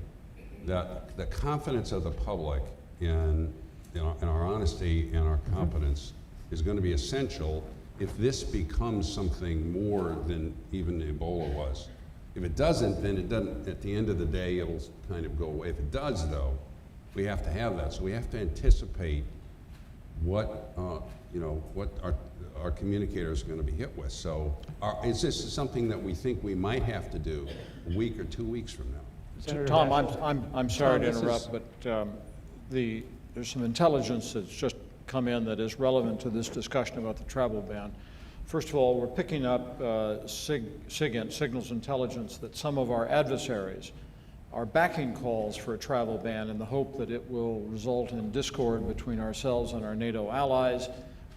that the confidence of the public in our honesty and our competence is going to be essential if this becomes something more than even Ebola was. If it doesn't, then it doesn't, at the end of the day, it'll kind of go away. If it does, though, we have to have that. So we have to anticipate what, what our communicators are going to be hit with. So is this something that we think we might have to do a week or 2 weeks from now? Senator Tom, Daschle. I'm sorry Tom, to interrupt, but there's some intelligence that's just come in that is relevant to this discussion about the travel ban. First of all, we're picking up signals intelligence that some of our adversaries are backing calls for a travel ban in the hope that it will result in discord between ourselves and our NATO allies.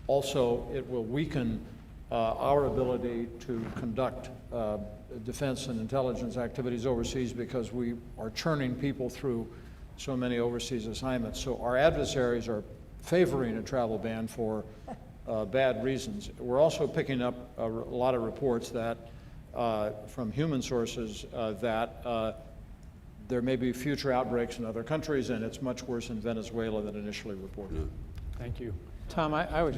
Also, it will weaken our ability to conduct defense and intelligence activities overseas because we are churning people through so many overseas assignments. So our adversaries are favoring a travel ban for bad reasons. We're also picking up a lot of reports that from human sources that there may be future outbreaks in other countries, and it's much worse in Venezuela than initially reported. Thank you. Tom, I would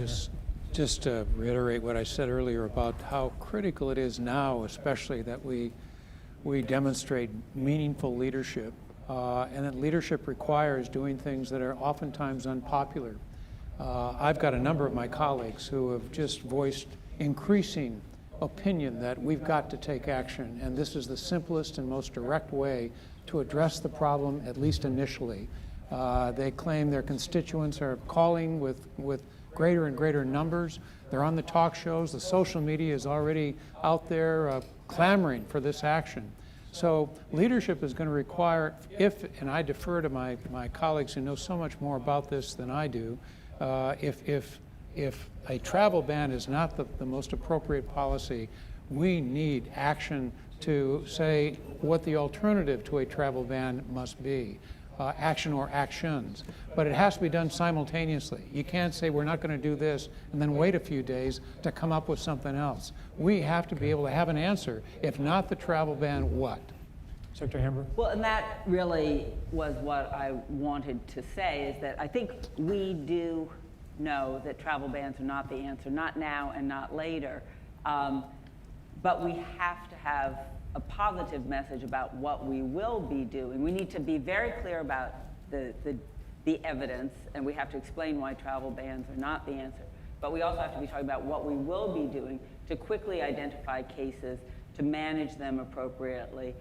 just reiterate what I said earlier about how critical it is now, especially that we demonstrate meaningful leadership, and that leadership requires doing things that are oftentimes unpopular. I've got a number of my colleagues who have just voiced increasing opinion that we've got to take action, and this is the simplest and most direct way to address the problem, at least initially. They claim their constituents are calling with greater and greater numbers. They're on the talk shows. The social media is already out there clamoring for this action. So leadership is going to require, and I defer to my colleagues who know so much more about this than I do, if a travel ban is not the most appropriate policy, we need action to say what the alternative to a travel ban must be. Action or actions, but it has to be done simultaneously. You can't say we're not going to do this and then wait a few days to come up with something else. We have to be able to have an answer. If not the travel ban, what? Secretary Hamburg? Well, and that really was what I wanted to say, is that I think we do know that travel bans are not the answer, not now and not later, but we have to have a positive message about what we will be doing. We need to be very clear about the evidence, and we have to explain why travel bans are not the answer. But we also have to be talking about what we will be doing to quickly identify cases, to manage them appropriately.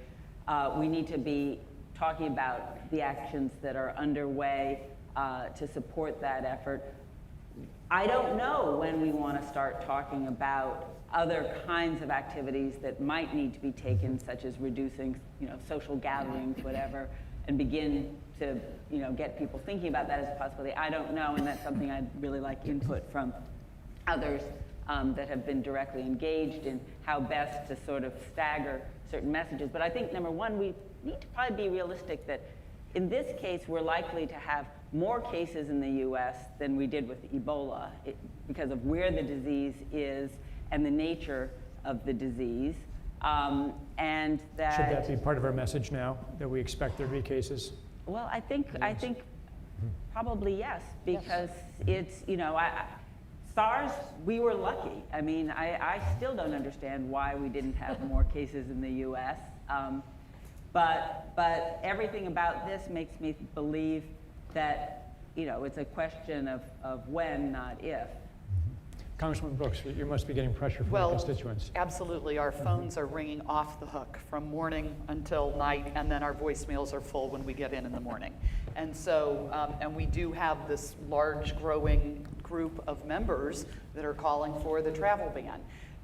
We need to be talking about the actions that are underway to support that effort. I don't know when we want to start talking about other kinds of activities that might need to be taken, such as reducing, social gatherings, whatever, and begin to, get people thinking about that as a possibility. I don't know, and that's something I'd really like input from others that have been directly engaged in how best to sort of stagger certain messages. But I think, number one, we need to probably be realistic that in this case, we're likely to have more cases in the US than we did with Ebola because of where the disease is and the nature of the disease, and that... Should that be part of our message now, that we expect there to be cases? Well, I think probably yes, because it's, SARS, we were lucky. I mean, I still don't understand why we didn't have more cases in the US, but everything about this makes me believe that, it's a question of when, not if. Congresswoman Brooks, you must be getting pressure from your constituents. Absolutely. Our phones are ringing off the hook from morning until night, and then our voicemails are full when we get in the morning. And so, and we do have this large growing group of members that are calling for the travel ban.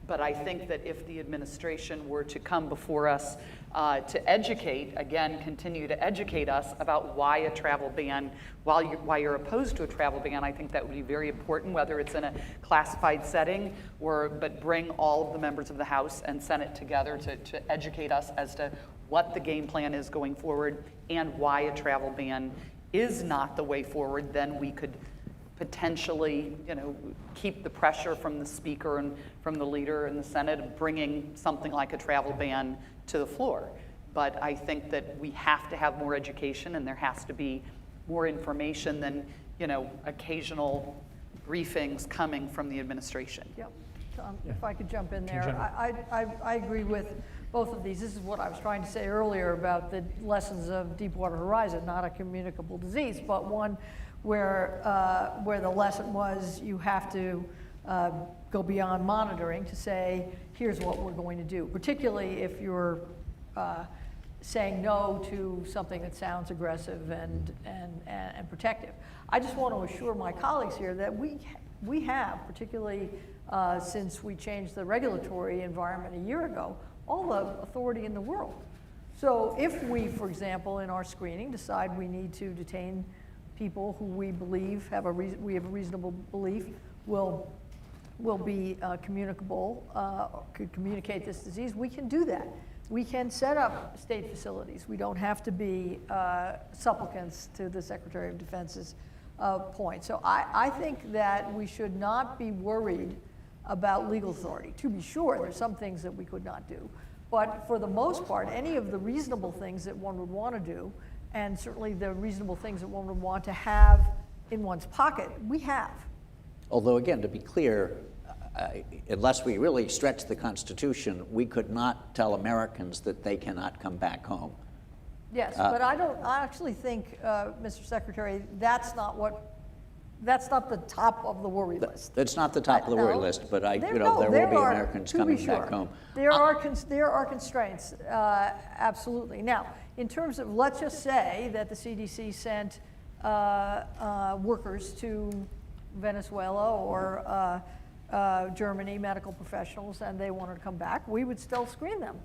But I think that if the administration were to come before us to educate, again, continue to educate us about why a travel ban, why you're opposed to a travel ban, I think that would be very important, whether it's in a classified setting but bring all of the members of the House and Senate together to educate us as to what the game plan is going forward and why a travel ban is not the way forward. Then we could potentially, keep the pressure from the speaker and from the leader in the Senate of bringing something like a travel ban to the floor. But I think that we have to have more education, and there has to be more information than, occasional briefings coming from the administration. Yep. If I could jump in there, I agree with both of these. This is what I was trying to say earlier about the lessons of Deepwater Horizon, not a communicable disease, but one where the lesson was you have to go beyond monitoring to say, here's what we're going to do, particularly if you're saying no to something that sounds aggressive and protective. I just want to assure my colleagues here that we have, particularly since we changed the regulatory environment a year ago, all the authority in the world. So if we, for example, in our screening decide we need to detain people who we believe we have a reasonable belief will be communicable, could communicate this disease, we can do that. We can set up state facilities. We don't have to be supplicants to the Secretary of Defense's point. So I think that we should not be worried about legal authority. To be sure, there's some things that we could not do. But for the most part, any of the reasonable things that one would want to do, and certainly the reasonable things that one would want to have in one's pocket, we have. Although, again, to be clear, unless we really stretch the Constitution, we could not tell Americans that they cannot come back home. Yes, but I actually think, Mr. Secretary, that's not the top of the worry list. That's not the top of the worry list, but there will be Americans coming back home. There are constraints, absolutely. Now, in terms of, let's just say that the CDC sent workers to Venezuela or Germany, medical professionals, and they wanted to come back, we would still screen them.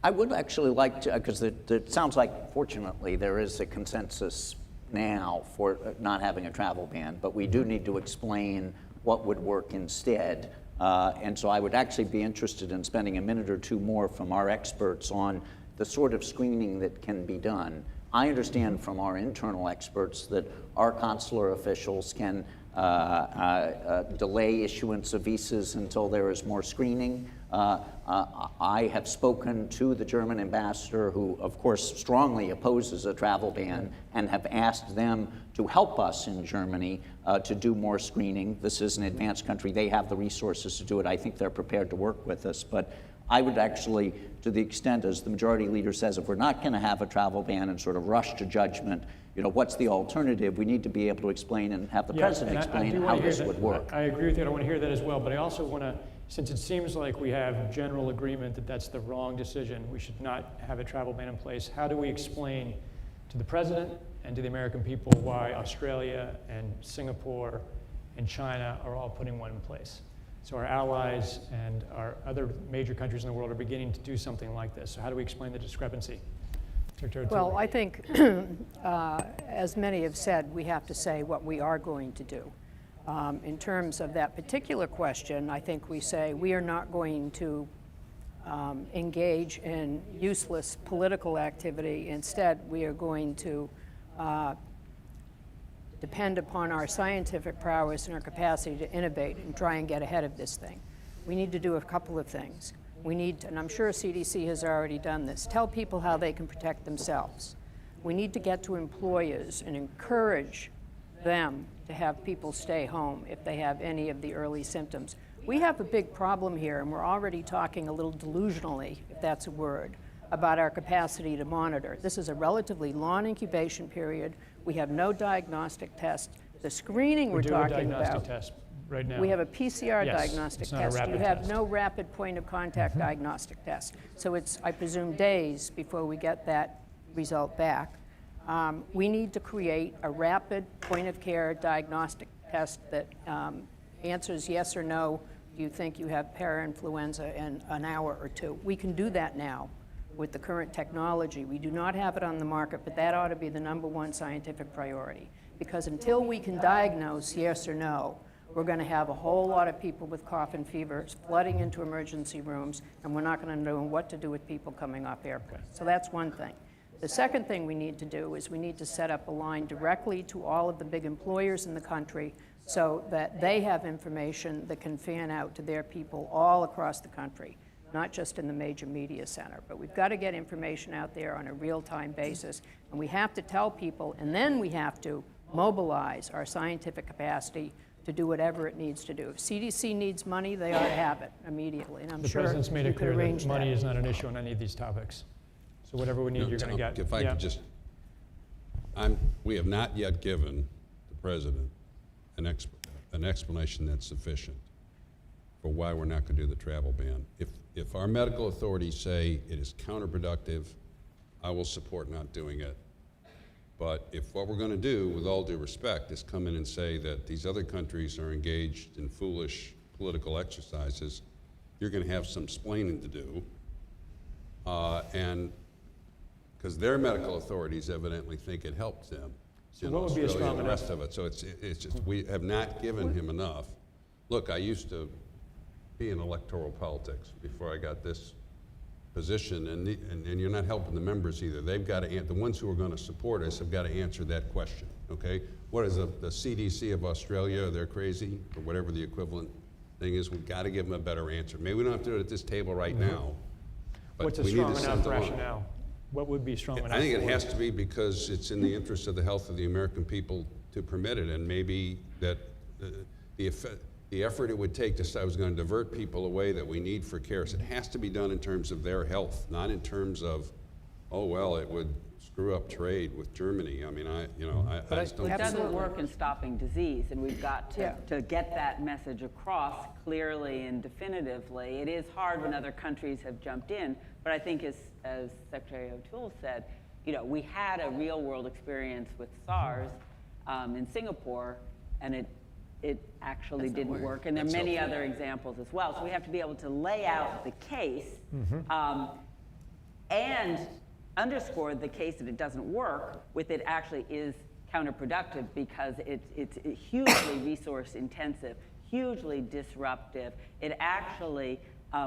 I would actually like to, because it sounds like, fortunately, there is a consensus now for not having a travel ban, but we do need to explain what would work instead. And so I would actually be interested in spending a minute or two more from our experts on the sort of screening that can be done. I understand from our internal experts that our consular officials can delay issuance of visas until there is more screening. I have spoken to the German ambassador, who of course strongly opposes a travel ban, and have asked them to help us in Germany to do more screening. This is an advanced country. They have the resources to do it. I think they're prepared to work with us. But I would actually, to the extent, as the majority leader says, if we're not going to have a travel ban and sort of rush to judgment, what's the alternative? We need to be able to explain and have the president explain how this would work. I agree with you. I want to hear that as well. But I also want to, since it seems like we have general agreement that that's the wrong decision, we should not have a travel ban in place, how do we explain to the president and to the American people why Australia and Singapore and China are all putting one in place? So our allies and our other major countries in the world are beginning to do something like this. So how do we explain the discrepancy? Well, I think, as many have said, we have to say what we are going to do. In terms of that particular question, I think we say we are not going to engage in useless political activity. Instead, we are going to depend upon our scientific prowess and our capacity to innovate and try and get ahead of this thing. We need to do a couple of things. We need, and I'm sure CDC has already done this, tell people how they can protect themselves. We need to get to employers and encourage them to have people stay home if they have any of the early symptoms. We have a big problem here, and we're already talking a little delusionally, if that's a word, about our capacity to monitor. This is a relatively long incubation period. We have no diagnostic test. The screening we're talking about. Diagnostic test right now. We have a PCR Yes, diagnostic it's not a test. rapid You have test. no rapid point of contact diagnostic test. So it's, I presume, days before we get that result back. We need to create a rapid point of care diagnostic test that answers yes or no Do you think you have parainfluenza in an hour or two? We can do that now with the current technology. We do not have it on the market, but that ought to be the #1 scientific priority. Because until we can diagnose yes or no, we're going to have a whole lot of people with cough and fevers flooding into emergency rooms, and we're not going to know what to do with people coming off airplanes. So that's one thing. The second thing we need to do is we need to set up a line directly to all of the big employers in the country so that they have information that can fan out to their people all across the country, not just in the major media center. But we've got to get information out there on a real-time basis, and we have to tell people, and then we have to mobilize our scientific capacity to do whatever it needs to do. If CDC needs money, they ought to have it immediately, and I'm sure the President's made we it could clear arrange that money that. is not an issue on any of these topics. So whatever we need, you're going to get. If I could just, we have not yet given the President an explanation that's sufficient for why we're not going to do the travel ban. If our medical authorities say it is counterproductive, I will support not doing it. But if what we're going to do, with all due respect, is come in and say that these other countries are engaged in foolish political exercises, you're going to have some explaining to do. And because their medical authorities evidently think it helps them. So what would be a strong and the enough? rest of it. So it's just, we have not given him enough. Look, I used to be in electoral politics before I got this position, and you're not helping the members either. They've got to, the ones who are going to support us have got to answer that question, okay? What is the CDC of Australia? They're crazy, or whatever the equivalent thing is. We've got to give them a better answer. Maybe we don't have to do it at this table right now, but What's a we need strong to send enough them on. rationale? What would be strong enough? I think it for has to be because it's in the interest of the health of the American people to permit it, and maybe that the effort it would take to say I was going to divert people away that we need for care. So it has to be done in terms of their health, not in terms of, oh well, it would screw up trade with Germany. I mean, I just don't. It doesn't work in stopping disease, and we've got to get that message across clearly and definitively. It is hard when other countries have jumped in, but I think as Secretary O'Toole said, we had a real-world experience with SARS in Singapore, and it actually didn't work. And there are many other examples as well. So we have to be able to lay out the case and underscore the case that it doesn't work with it actually is counterproductive because it's hugely resource intensive, hugely disruptive. It actually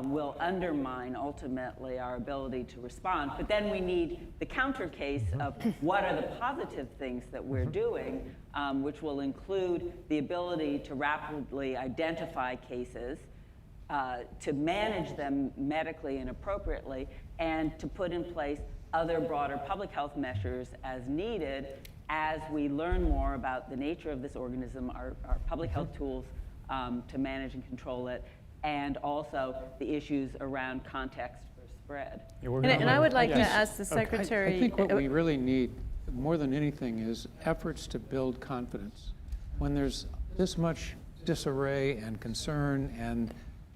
will undermine ultimately our ability to respond. But then we need the counter case of what are the positive things that we're doing, which will include the ability to rapidly identify cases, to manage them medically and appropriately, and to put in place other broader public health measures as needed as we learn more about the nature of this organism, our public health tools to manage and control it, and also the issues around context for spread. And I would like to ask the Secretary. I think what we really need, more than anything, is efforts to build confidence. When there's this much disarray and concern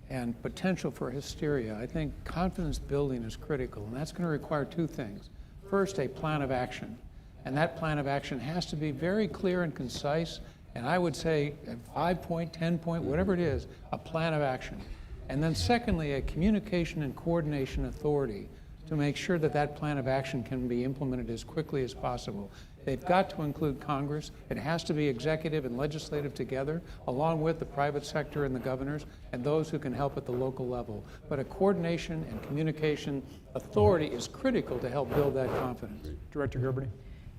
and potential for hysteria, I think confidence building is critical, and that's going to require two things. First, a plan of action, and that plan of action has to be very clear and concise, and I would say a 5-point, 10-point, whatever it is, a plan of action. And then secondly, a communication and coordination authority to make sure that that plan of action can be implemented as quickly as possible. They've got to include Congress. It has to be executive and legislative together, along with the private sector and the governors and those who can help at the local level. But a coordination and communication authority is critical to help build that confidence. Director Gerberding.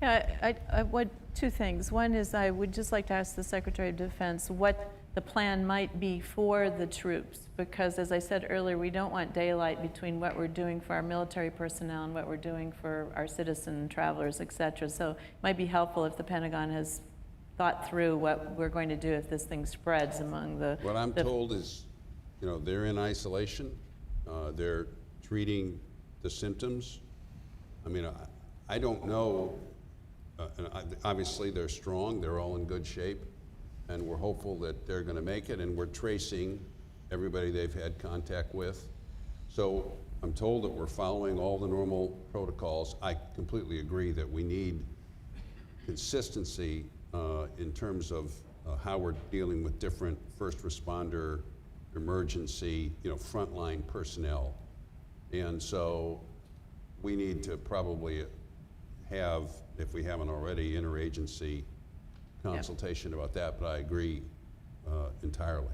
Yeah, I would two things. One is I would just like to ask the Secretary of Defense what the plan might be for the troops, because as I said earlier, we don't want daylight between what we're doing for our military personnel and what we're doing for our citizen travelers, et cetera. So it might be helpful if the Pentagon has thought through what we're going to do if this thing spreads among the... What I'm told is, they're in isolation. They're treating the symptoms. I mean, I don't know. Obviously, they're strong. They're all in good shape. And we're hopeful that they're going to make it. And we're tracing everybody they've had contact with. So I'm told that we're following all the normal protocols. I completely agree that we need consistency in terms of how we're dealing with different first responder emergency, frontline personnel. And so we need to probably have, if we haven't already, interagency consultation about that, but I agree entirely.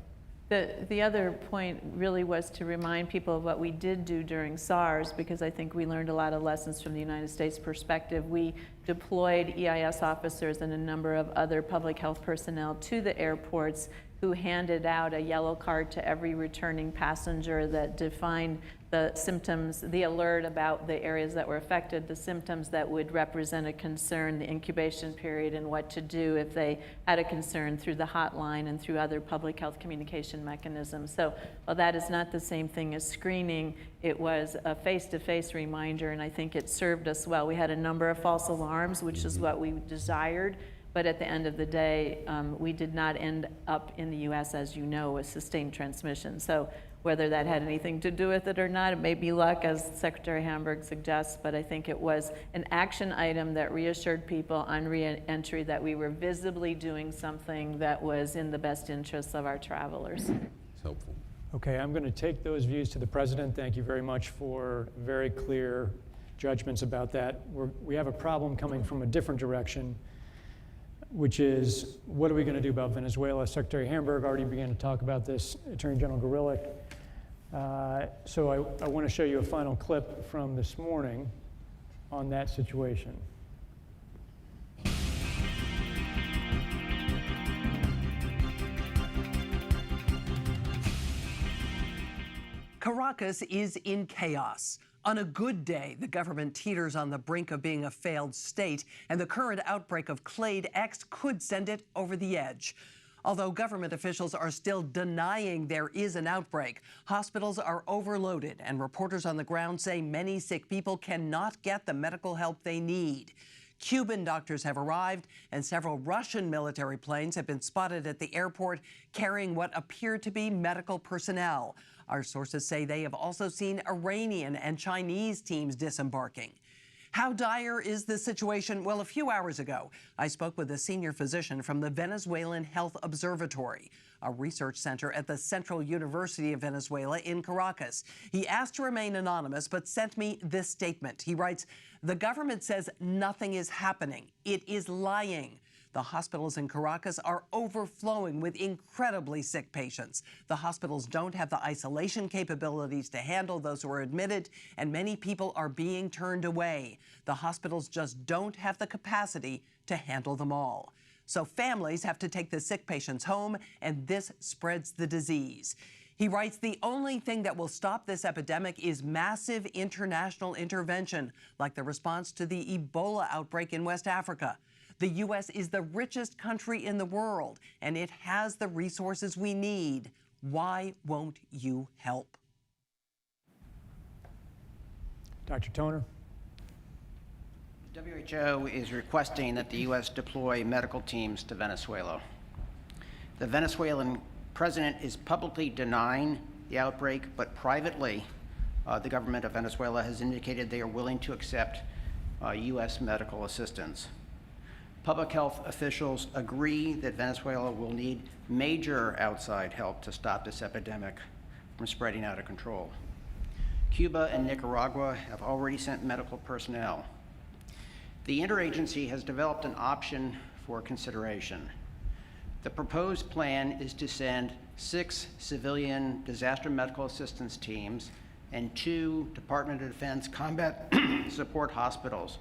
The other point really was to remind people of what we did do during SARS, because I think we learned a lot of lessons from the United States perspective. We deployed EIS officers and a number of other public health personnel to the airports who handed out a yellow card to every returning passenger that defined the symptoms, the alert about the areas that were affected, the symptoms that would represent a concern, the incubation period, and what to do if they had a concern through the hotline and through other public health communication mechanisms. So while that is not the same thing as screening, it was a face-to-face reminder, and I think it served us well. We had a number of false alarms, which is what we desired. But at the end of the day, we did not end up in the US, as you know, with sustained transmission. So whether that had anything to do with it or not, it may be luck, as Secretary Hamburg suggests, but I think it was an action item that reassured people on re-entry that we were visibly doing something that was in the best interests of our travelers. It's helpful. Okay, I'm going to take those views to the President. Thank you very much for very clear judgments about that. We have a problem coming from a different direction, which is, what are we going to do about Venezuela? Secretary Hamburg already began to talk about this, Attorney General Grillick. So I want to show you a final clip from this morning on that situation. Caracas is in chaos. On a good day, the government teeters on the brink of being a failed state, and the current outbreak of Clade X could send it over the edge. Although government officials are still denying there is an outbreak, hospitals are overloaded, and reporters on the ground say many sick people cannot get the medical help they need. Cuban doctors have arrived, and several Russian military planes have been spotted at the airport carrying what appear to be medical personnel. Our sources say they have also seen Iranian and Chinese teams disembarking. How dire is the situation? Well, a few hours ago, I spoke with a senior physician from the Venezuelan Health Observatory, a research center at the Central University of Venezuela in Caracas. He asked to remain anonymous, but sent me this statement. He writes, "The government says nothing is happening. It is lying. The hospitals in Caracas are overflowing with incredibly sick patients. The hospitals don't have the isolation capabilities to handle those who are admitted, and many people are being turned away. The hospitals just don't have the capacity to handle them all. So families have to take the sick patients home, and this spreads the disease." He writes, "The only thing that will stop this epidemic is massive international intervention, like the response to the Ebola outbreak in West Africa. The U.S. is the richest country in the world, and it has the resources we need. Why won't you help?" Dr. Toner. WHO is requesting that the U.S. deploy medical teams to Venezuela. The Venezuelan president is publicly denying the outbreak, but privately, the government of Venezuela has indicated they are willing to accept U.S. medical assistance. Public health officials agree that Venezuela will need major outside help to stop this epidemic from spreading out of control. Cuba and Nicaragua have already sent medical personnel. The interagency has developed an option for consideration. The proposed plan is to send 6 civilian disaster medical assistance teams and 2 Department of Defense combat support hospitals,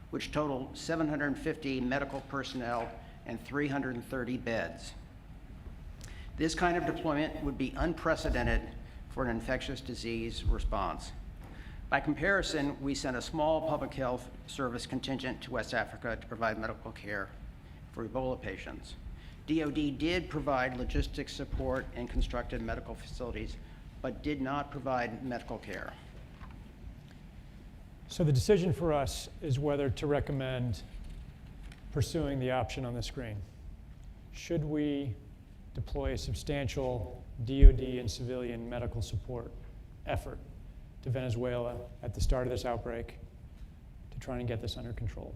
which total 750 medical personnel and 330 beds. This kind of deployment would be unprecedented for an infectious disease response. By comparison, we sent a small public health service contingent to West Africa to provide medical care for Ebola patients. DoD did provide logistics support and constructed medical facilities, but did not provide medical care. So the decision for us is whether to recommend pursuing the option on the screen. Should we deploy a substantial DoD and civilian medical support effort to Venezuela at the start of this outbreak to try and get this under control?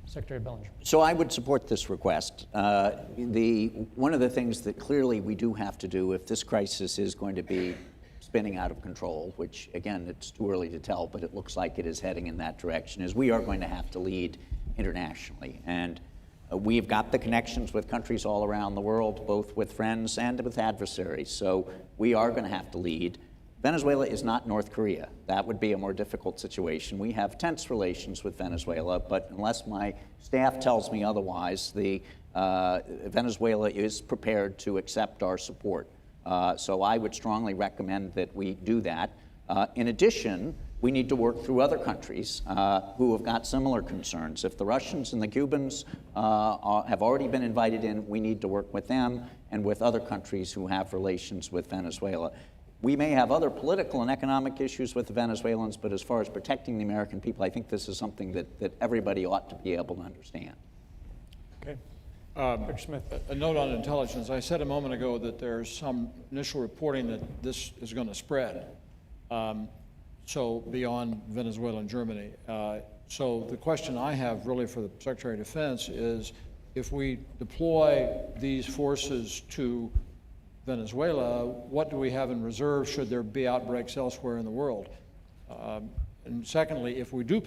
Secretary Bellinger. So I would support this request. One of the things that clearly we do have to do if this crisis is going to be spinning out of control, which again, it's too early to tell, but it looks like it is heading in that direction, is we are going to have to lead internationally. And we've got the connections with countries all around the world, both with friends and with adversaries. So we are going to have to lead. Venezuela is not North Korea. That would be a more difficult situation. We have tense relations with Venezuela, but unless my staff tells me otherwise, Venezuela is prepared to accept our support. So I would strongly recommend that we do that. In addition, we need to work through other countries who have got similar concerns. If the Russians and the Cubans have already been invited in, we need to work with them and with other countries who have relations with Venezuela. We may have other political and economic issues with the Venezuelans, but as far as protecting the American people, I think this is something that everybody ought to be able to understand. Okay. Smith. A note on intelligence. I said a moment ago that there's some initial reporting that this is going to spread, so beyond Venezuela and Germany. So the question I have really for the Secretary of Defense is, if we deploy these forces to Venezuela, what do we have in reserve should there be outbreaks elsewhere in the world? And secondly, if we do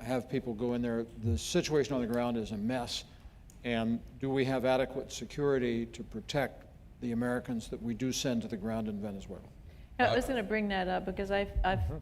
have people go in there, the situation on the ground is a mess. And do we have adequate security to protect the Americans that we do send to the ground in Venezuela? I was going to bring that up because I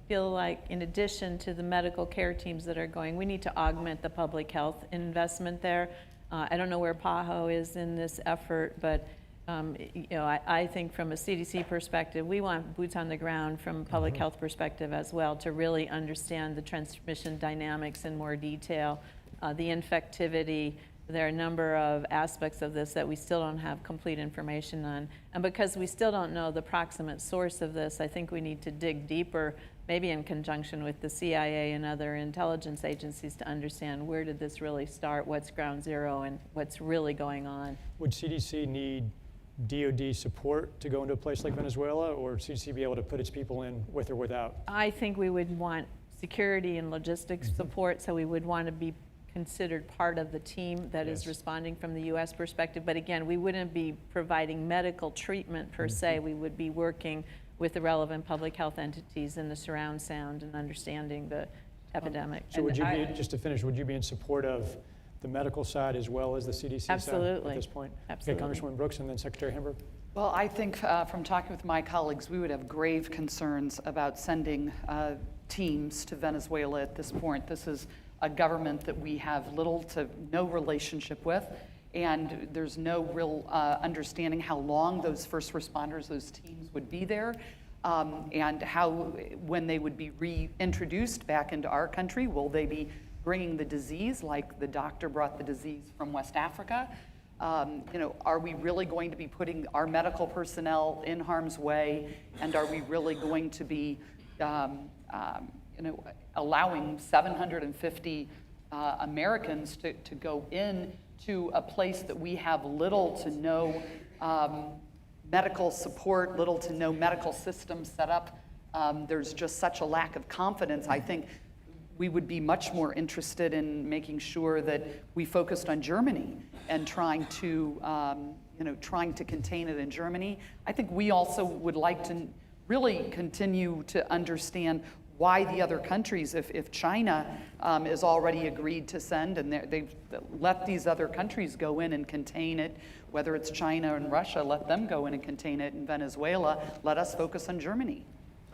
feel like in addition to the medical care teams that are going, we need to augment the public health investment there. I don't know where PAHO is in this effort, but I think from a CDC perspective, we want boots on the ground from a public health perspective as well to really understand the transmission dynamics in more detail, the infectivity. There are a number of aspects of this that we still don't have complete information on. And because we still don't know the proximate source of this, I think we need to dig deeper, maybe in conjunction with the CIA and other intelligence agencies, to understand where did this really start, what's ground zero, and what's really going on. Would CDC need DoD support to go into a place like Venezuela, or CDC be able to put its people in with or without? I think we would want security and logistics support, so we would want to be considered part of the team that is responding from the U.S. perspective. But again, we wouldn't be providing medical treatment per se. We would be working with the relevant public health entities in the surround sound and understanding the epidemic. So would you be, just to finish, would you be in support of the medical side as well as the CDC side at this point? Absolutely. Okay, Congresswoman Brooks and then Secretary Hamburg. Well, I think from talking with my colleagues, we would have grave concerns about sending teams to Venezuela at this point. This is a government that we have little to no relationship with, and there's no real understanding how long those first responders, those teams would be there, and how, when they would be reintroduced back into our country, will they be bringing the disease like the doctor brought the disease from West Africa? Are we really going to be putting our medical personnel in harm's way, and are we really going to be allowing 750 Americans to go in to a place that we have little to no medical support, little to no medical system set up? There's just such a lack of confidence. I think we would be much more interested in making sure that we focused on Germany and trying to contain it in Germany. I think we also would like to really continue to understand why the other countries, if China is already agreed to send and they've let these other countries go in and contain it, whether it's China and Russia, let them go in and contain it. In Venezuela, let us focus on Germany.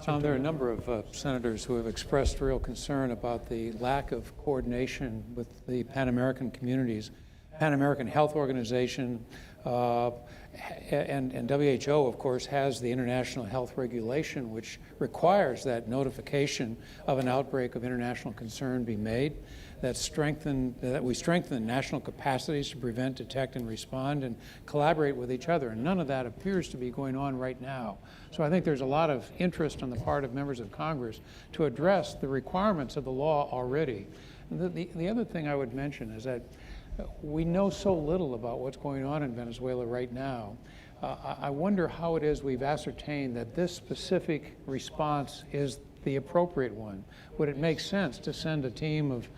There are a number of senators who have expressed real concern about the lack of coordination with the Pan-American communities. Pan-American Health Organization and WHO, of course, has the International Health Regulation, which requires that notification of an outbreak of international concern be made, that we strengthen national capacities to prevent, detect, and respond, and collaborate with each other. And none of that appears to be going on right now. So I think there's a lot of interest on the part of members of Congress to address the requirements of the law already. The other thing I would mention is that we know so little about what's going on in Venezuela right now. I wonder how it is we've ascertained that this specific response is the appropriate one. Would it make sense to send a team of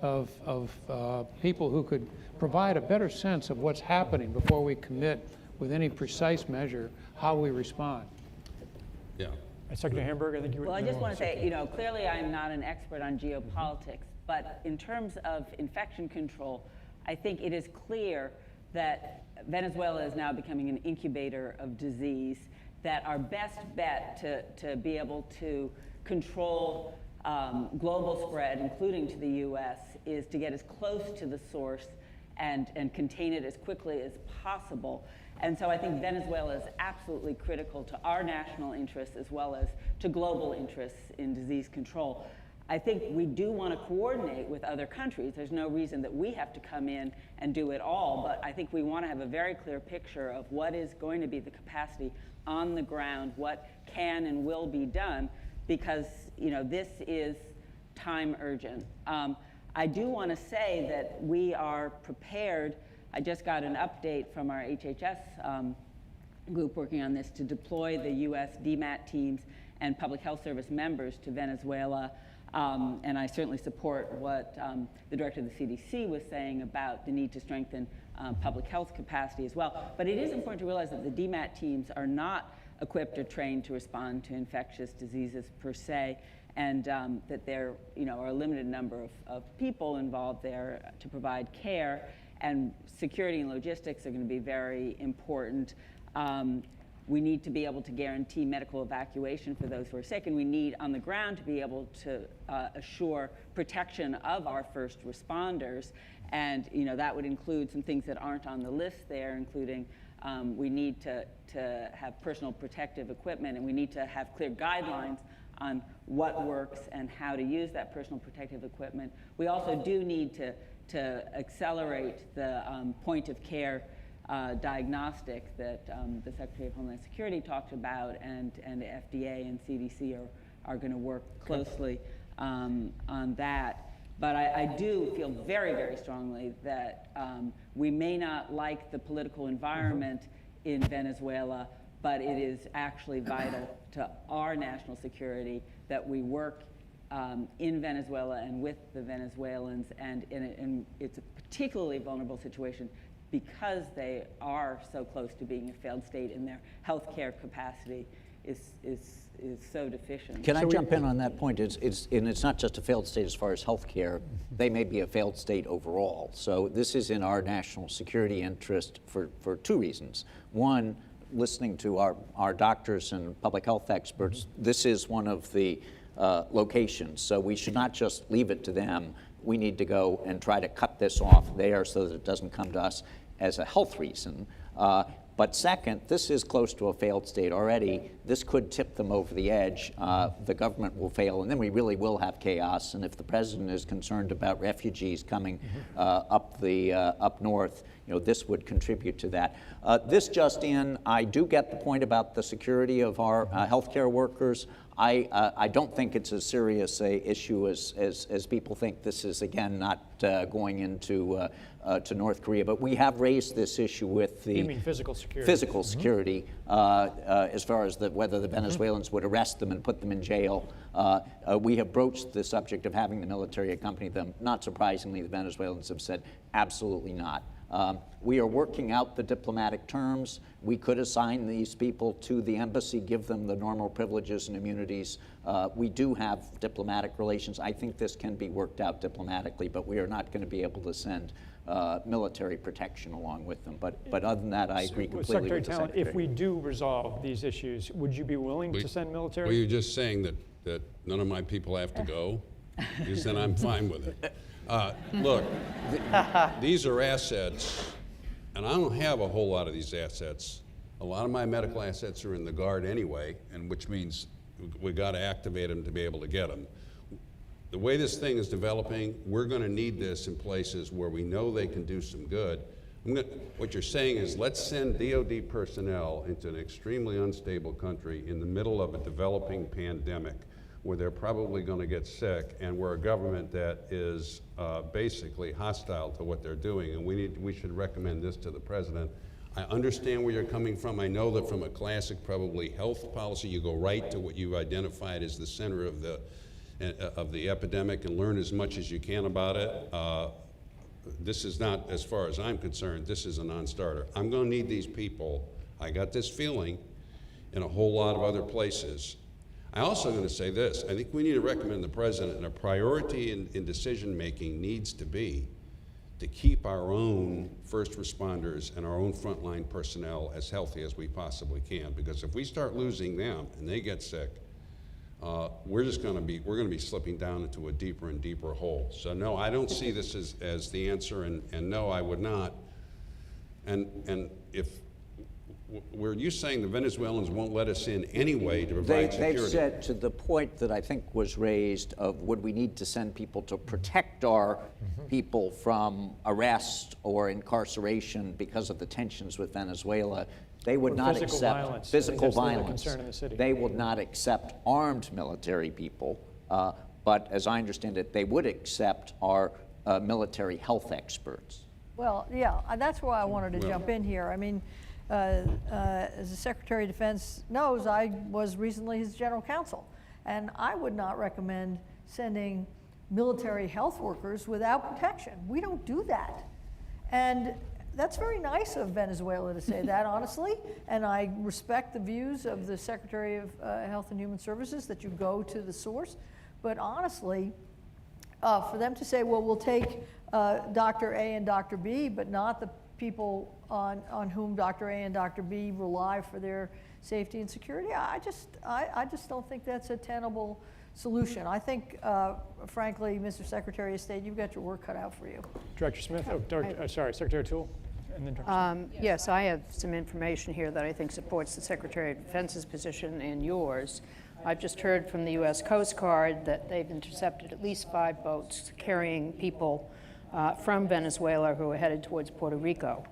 of people who could provide a better sense of what's happening before we commit with any precise measure how we respond. Yeah. Secretary Hamburg, I think you were. Well, I just want to say, clearly I'm not an expert on geopolitics, but in terms of infection control, I think it is clear that Venezuela is now becoming an incubator of disease, that our best bet to be able to control global spread, including to the U.S., is to get as close to the source and contain it as quickly as possible. And so I think Venezuela is absolutely critical to our national interests as well as to global interests in disease control. I think we do want to coordinate with other countries. There's no reason that we have to come in and do it all, but I think we want to have a very clear picture of what is going to be the capacity on the ground, what can and will be done, because this is time urgent. I do want to say that we are prepared. I just got an update from our HHS group working on this to deploy the U.S. DMAT teams and public health service members to Venezuela. And I certainly support what the director of the CDC was saying about the need to strengthen public health capacity as well. But it is important to realize that the DMAT teams are not equipped or trained to respond to infectious diseases per se, and that there are a limited number of people involved there to provide care. And security and logistics are going to be very important. We need to be able to guarantee medical evacuation for those who are sick, and we need on the ground to be able to assure protection of our first responders. And that would include some things that aren't on the list there, including we need to have personal protective equipment, and we need to have clear guidelines on what works and how to use that personal protective equipment. We also do need to accelerate the point of care diagnostic that the Secretary of Homeland Security talked about, and the FDA and CDC are going to work closely on that. But I do feel very, very strongly that we may not like the political environment in Venezuela, but it is actually vital to our national security that we work in Venezuela and with the Venezuelans, and it's a particularly vulnerable situation because they are so close to being a failed state and their healthcare capacity is so deficient. Can I jump in on that point? It's not just a failed state as far as healthcare. They may be a failed state overall. So this is in our national security interest for two reasons. One, listening to our doctors and public health experts, this is one of the locations. So we should not just leave it to them. We need to go and try to cut this off there so that it doesn't come to us as a health reason. But second, this is close to a failed state already. This could tip them over the edge. The government will fail, and then we really will have chaos. And if the president is concerned about refugees coming up north, this would contribute to that. This just in, I do get the point about the security of our healthcare workers. I don't think it's as serious a issue as people think. This is, again, not going into to North Korea, but we have raised this issue with the— You mean physical security? Physical security, as far as whether the Venezuelans would arrest them and put them in jail. We have broached the subject of having the military accompany them. Not surprisingly, the Venezuelans have said absolutely not. We are working out the diplomatic terms. We could assign these people to the embassy, give them the normal privileges and immunities. We do have diplomatic relations. I think this can be worked out diplomatically, but we are not going to be able to send military protection along with them. But other than that, I agree completely with the Secretary. If we do resolve these issues, would you be willing to send military? Were you just saying that none of my people have to go? Because then I'm fine with it. Look, these are assets, and I don't have a whole lot of these assets. A lot of my medical assets are in the Guard anyway, and which means we got to activate them to be able to get them. The way this thing is developing, we're going to need this in places where we know they can do some good. What you're saying is let's send DOD personnel into an extremely unstable country in the middle of a developing pandemic where they're probably going to get sick, and we're a government that is basically hostile to what they're doing, and we should recommend this to the president. I understand where you're coming from. I know that from a classic, probably health policy, you go right to what you identified as the center of the of the epidemic and learn as much as you can about it. This is not, as far as I'm concerned, this is a non-starter. I'm going to need these people. I got this feeling in a whole lot of other places. I'm also going to say this. I think we need to recommend the president, and a priority in decision-making needs to be to keep our own first responders and our own frontline personnel as healthy as we possibly can. Because if we start losing them and they get sick, we're going to be slipping down into a deeper and deeper hole. So no, I don't see this as the answer, and no, I would not. And if were you saying the Venezuelans won't let us in anyway to provide security? They've said, to the point that I think was raised of would we need to send people to protect our people from arrest or incarceration because of the tensions with Venezuela, they would not accept physical violence. They would not accept armed military people, but as I understand it, they would accept our military health experts. Well, yeah, that's why I wanted to jump in here. I mean, as the Secretary of Defense knows, I was recently his general counsel, and I would not recommend sending military health workers without protection. We don't do that. And that's very nice of Venezuela to say that, honestly, and I respect the views of the Secretary of Health and Human Services that you go to the source, but honestly, for them to say, well, we'll take Dr. A and Dr. B, but not the people on whom Dr. A and Dr. B rely for their safety and security, I just don't think that's a tenable solution. I think, frankly, Mr. Secretary of State, you've got your work cut out for you. Director Smith, sorry, Secretary Toole, and then Director Smith. Yes, I have some information here that I think supports the Secretary of Defense's position and yours. I've just heard from the U.S. Coast Guard that they've intercepted at least 5 boats carrying people from Venezuela who are headed towards Puerto Rico.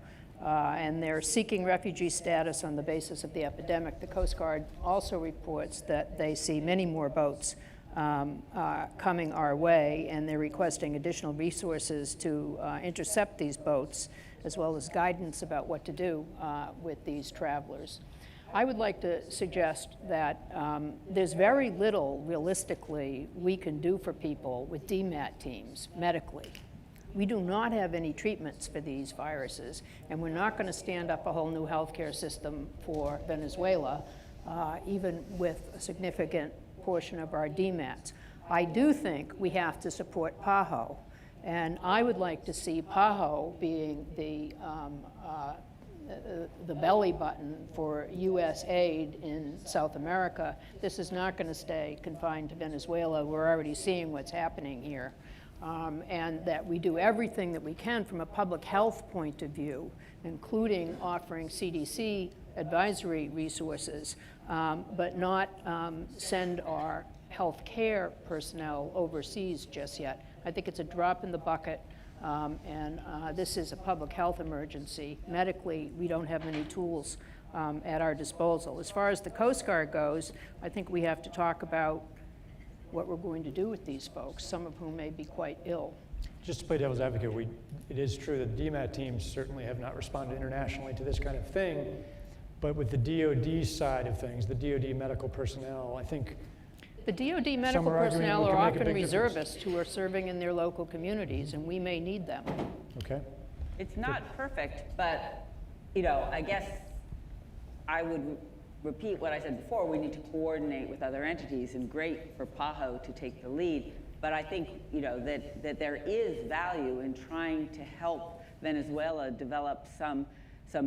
And they're seeking refugee status on the basis of the epidemic. The Coast Guard also reports that they see many more boats coming our way, and they're requesting additional resources to intercept these boats, as well as guidance about what to do with these travelers. I would like to suggest that there's very little, realistically, we can do for people with DMAT teams medically. We do not have any treatments for these viruses, and we're not going to stand up a whole new healthcare system for Venezuela, even with a significant portion of our DMATs. I do think we have to support PAHO, and I would like to see PAHO being the belly button for U.S. aid in South America. This is not going to stay confined to Venezuela. We're already seeing what's happening here. And that we do everything that we can from a public health point of view, including offering CDC advisory resources, but not send our health care personnel overseas just yet. I think it's a drop in the bucket, and this is a public health emergency. Medically, we don't have many tools at our disposal. As far as the Coast Guard goes, I think we have to talk about what we're going to do with these folks, some of whom may be quite ill. Just to play devil's advocate, it is true that DMAT teams certainly have not responded internationally to this kind of thing, but with the DOD side of things, the DOD medical personnel, I think the DOD medical personnel are often reservists who are serving in their local communities, and we may need them. Okay. It's not perfect, but, I guess I would repeat what I said before. We need to coordinate with other entities, and great for PAHO to take the lead. But I think, that there is value in trying to help Venezuela develop some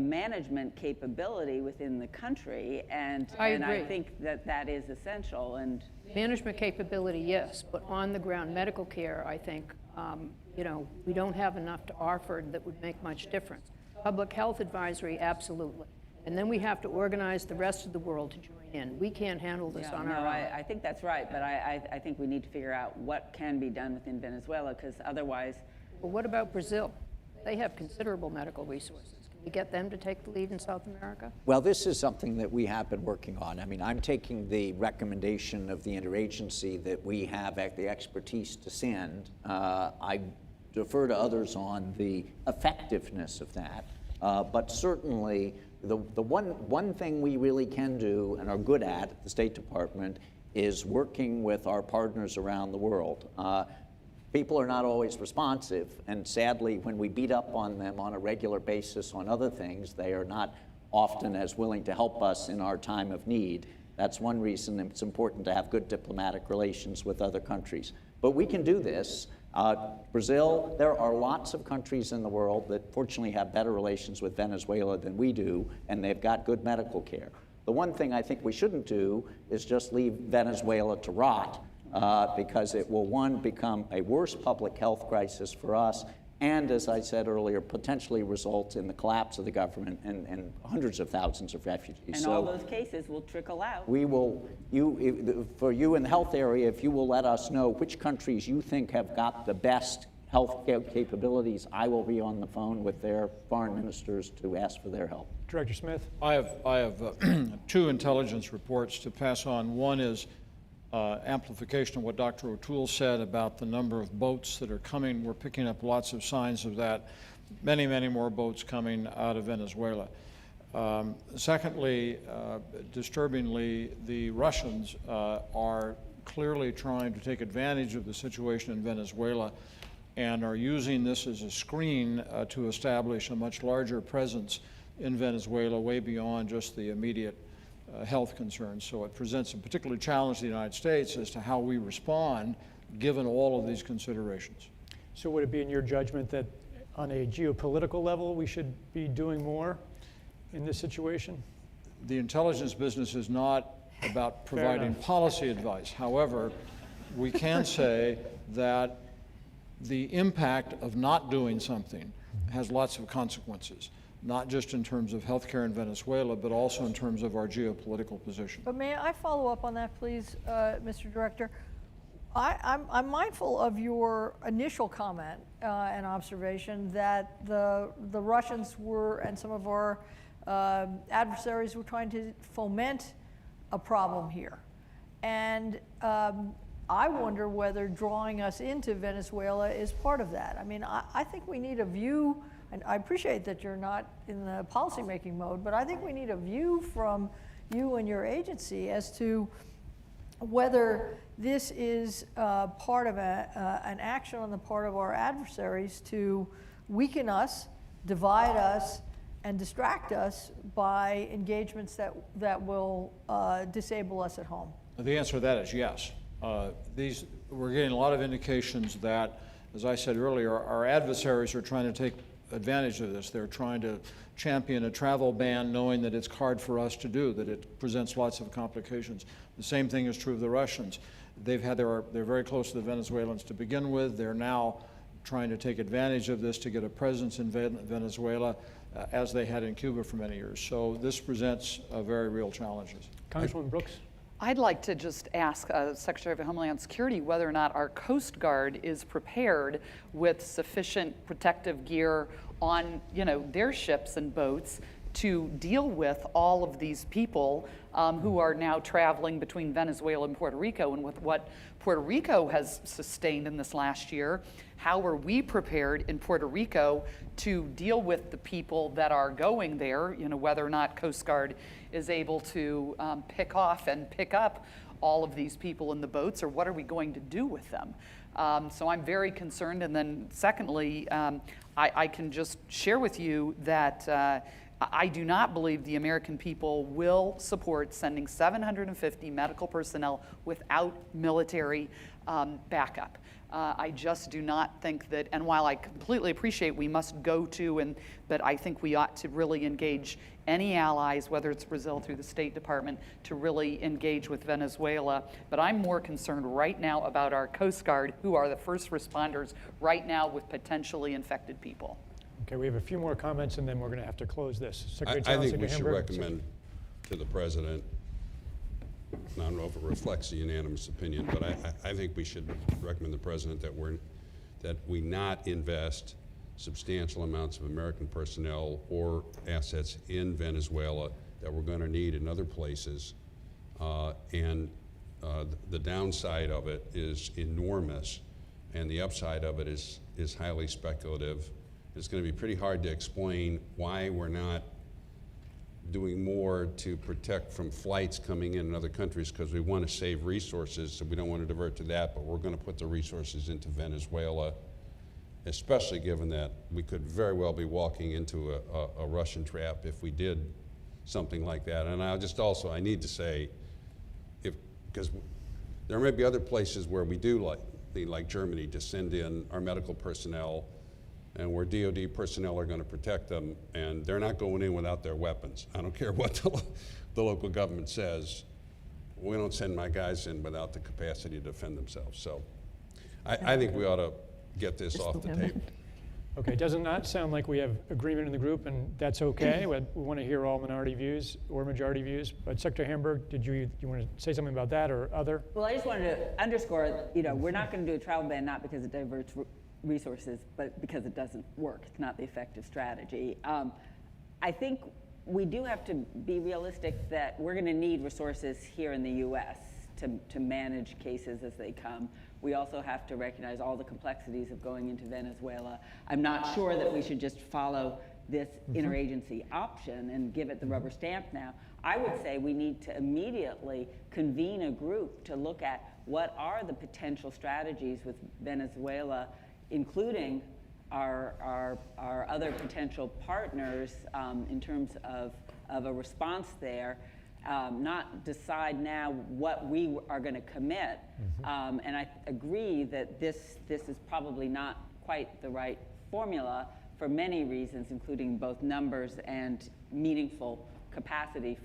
management capability within the country, and I think that is essential. And management capability, yes, but on the ground medical care, I think, we don't have enough to offer that would make much difference. Public health advisory, absolutely. And then we have to organize the rest of the world to join in. We can't handle this on our own. I think that's right, but I think we need to figure out what can be done within Venezuela, because otherwise... Well, what about Brazil? They have considerable medical resources. Can we get them to take the lead in South America? Well, this is something that we have been working on. I mean, I'm taking the recommendation of the interagency that we have the expertise to send. I defer to others on the effectiveness of that, but certainly the one thing we really can do and are good at the State Department is working with our partners around the world. People are not always responsive, and sadly, when we beat up on them on a regular basis on other things, they are not often as willing to help us in our time of need. That's one reason it's important to have good diplomatic relations with other countries. But we can do this. Brazil, there are lots of countries in the world that fortunately have better relations with Venezuela than we do, and they've got good medical care. The one thing I think we shouldn't do is just leave Venezuela to rot, because it will, one, become a worse public health crisis for us, and as I said earlier, potentially result in the collapse of the government and hundreds of thousands of refugees. And all those cases will trickle out. We will, for you in the health area, if you will let us know which countries you think have got the best health capabilities, I will be on the phone with their foreign ministers to ask for their help. Director Smith? I have two intelligence reports to pass on. One is amplification of what Dr. O'Toole said about the number of boats that are coming. We're picking up lots of signs of that. Many, many more boats coming out of Venezuela. Secondly, disturbingly, the Russians are clearly trying to take advantage of the situation in Venezuela and are using this as a screen to establish a much larger presence in Venezuela, way beyond just the immediate health concerns. So it presents a particular challenge to the United States as to how we respond given all of these considerations. So would it be in your judgment that on a geopolitical level we should be doing more in this situation? The intelligence business is not about providing policy advice. However, we can say that the impact of not doing something has lots of consequences, not just in terms of healthcare in Venezuela, but also in terms of our geopolitical position. But may I follow up on that, please, Mr. Director? I'm mindful of your initial comment and observation that the Russians were, and some of our adversaries were trying to foment a problem here. And I wonder whether drawing us into Venezuela is part of that. I mean, I think we need a view, and I appreciate that you're not in the policymaking mode, but I think we need a view from you and your agency as to whether this is part of an action on the part of our adversaries to weaken us, divide us, and distract us by engagements that will disable us at home. The answer to that is yes. We're getting a lot of indications that, as I said earlier, our adversaries are trying to take advantage of this. They're trying to champion a travel ban knowing that it's hard for us to do, that it presents lots of complications. The same thing is true of the Russians. They're very close to the Venezuelans to begin with. They're now trying to take advantage of this to get a presence in Venezuela, as they had in Cuba for many years. So this presents very real challenges. Congresswoman Brooks? I'd like to just ask Secretary of Homeland Security whether or not our Coast Guard is prepared with sufficient protective gear on, their ships and boats to deal with all of these people who are now traveling between Venezuela and Puerto Rico. And with what Puerto Rico has sustained in this last year, how are we prepared in Puerto Rico to deal with the people that are going there, whether or not Coast Guard is able to pick off and pick up all of these people in the boats, or what are we going to do with them? So I'm very concerned. And then secondly, I can just share with you that I do not believe the American people will support sending 750 medical personnel without military backup. I just do not think that, and while I completely appreciate we must go to, but I think we ought to really engage any allies, whether it's Brazil through the State Department, to really engage with Venezuela. But I'm more concerned right now about our Coast Guard, who are the first responders right now with potentially infected people. Okay, we have a few more comments and then we're going to have to close this. Secretary I think Johnson, we should Hamburg. recommend to the President, I don't know if it reflects the unanimous opinion, but I think we should recommend the President that we not invest substantial amounts of American personnel or assets in Venezuela that we're going to need in other places. The downside of it is enormous, and the upside of it is highly speculative. It's going to be pretty hard to explain why we're not doing more to protect from flights coming in other countries because we want to save resources, so we don't want to divert to that, but we're going to put the resources into Venezuela, especially given that we could very well be walking into a Russian trap if we did something like that. And I need to say, because there may be other places where we do, like Germany, to send in our medical personnel, and where DOD personnel are going to protect them, and they're not going in without their weapons. I don't care what the local government says. We don't send my guys in without the capacity to defend themselves. So I think we ought to get this off the table. Okay, does it not sound like we have agreement in the group, and that's okay? We want to hear all minority views or majority views. But Secretary Hamburg, did you want to say something about that or other? Well, I just wanted to underscore, we're not going to do a travel ban not because it diverts resources, but because it doesn't work. It's not the effective strategy. I think we do have to be realistic that we're going to need resources here in the U.S. to manage cases as they come. We also have to recognize all the complexities of going into Venezuela. I'm not sure that we should just follow this interagency option and give it the rubber stamp now. I would say we need to immediately convene a group to look at what are the potential strategies with Venezuela, including our other potential partners in terms of a response there. Not decide now what we are going to commit. And I agree that this is probably not quite the right formula for many reasons, including both numbers and meaningful capacity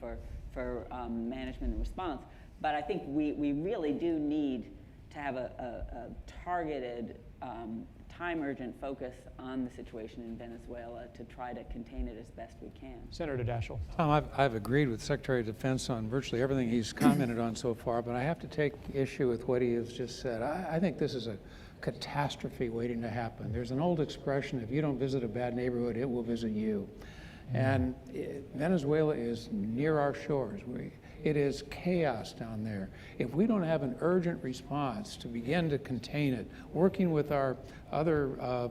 for management and response. But I think we really do need to have a targeted, time-urgent focus on the situation in Venezuela to try to contain it as best we can. Senator Daschle. Tom, I've agreed with Secretary of Defense on virtually everything he's commented on so far, but I have to take issue with what he has just said. I think this is a catastrophe waiting to happen. There's an old expression, if you don't visit a bad neighborhood, it will visit you. And Venezuela is near our shores. It is chaos down there. If we don't have an urgent response to begin to contain it, working with our other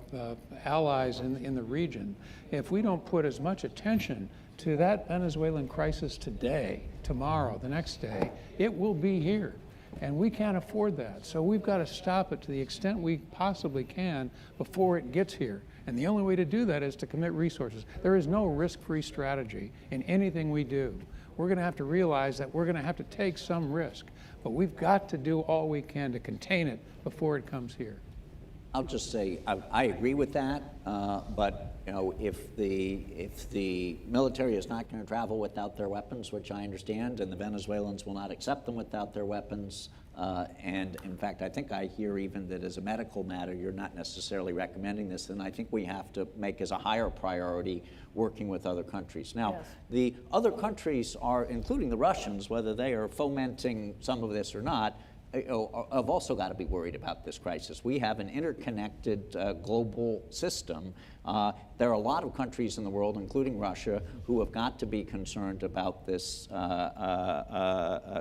allies in the region, if we don't put as much attention to that Venezuelan crisis today, tomorrow, the next day, it will be here. And we can't afford that. So we've got to stop it to the extent we possibly can before it gets here. And the only way to do that is to commit resources. There is no risk-free strategy in anything we do. We're going to have to realize that we're going to have to take some risk, but we've got to do all we can to contain it before it comes here. I'll just say I agree with that, but if the military is not going to travel without their weapons, which I understand, and the Venezuelans will not accept them without their weapons, and in fact, I think I hear even that as a medical matter, you're not necessarily recommending this, and I think we have to make as a higher priority working with other countries. Now, Yes. The other countries are, including the Russians, whether they are fomenting some of this or not, have also got to be worried about this crisis. We have an interconnected global system. There are a lot of countries in the world, including Russia, who have got to be concerned about this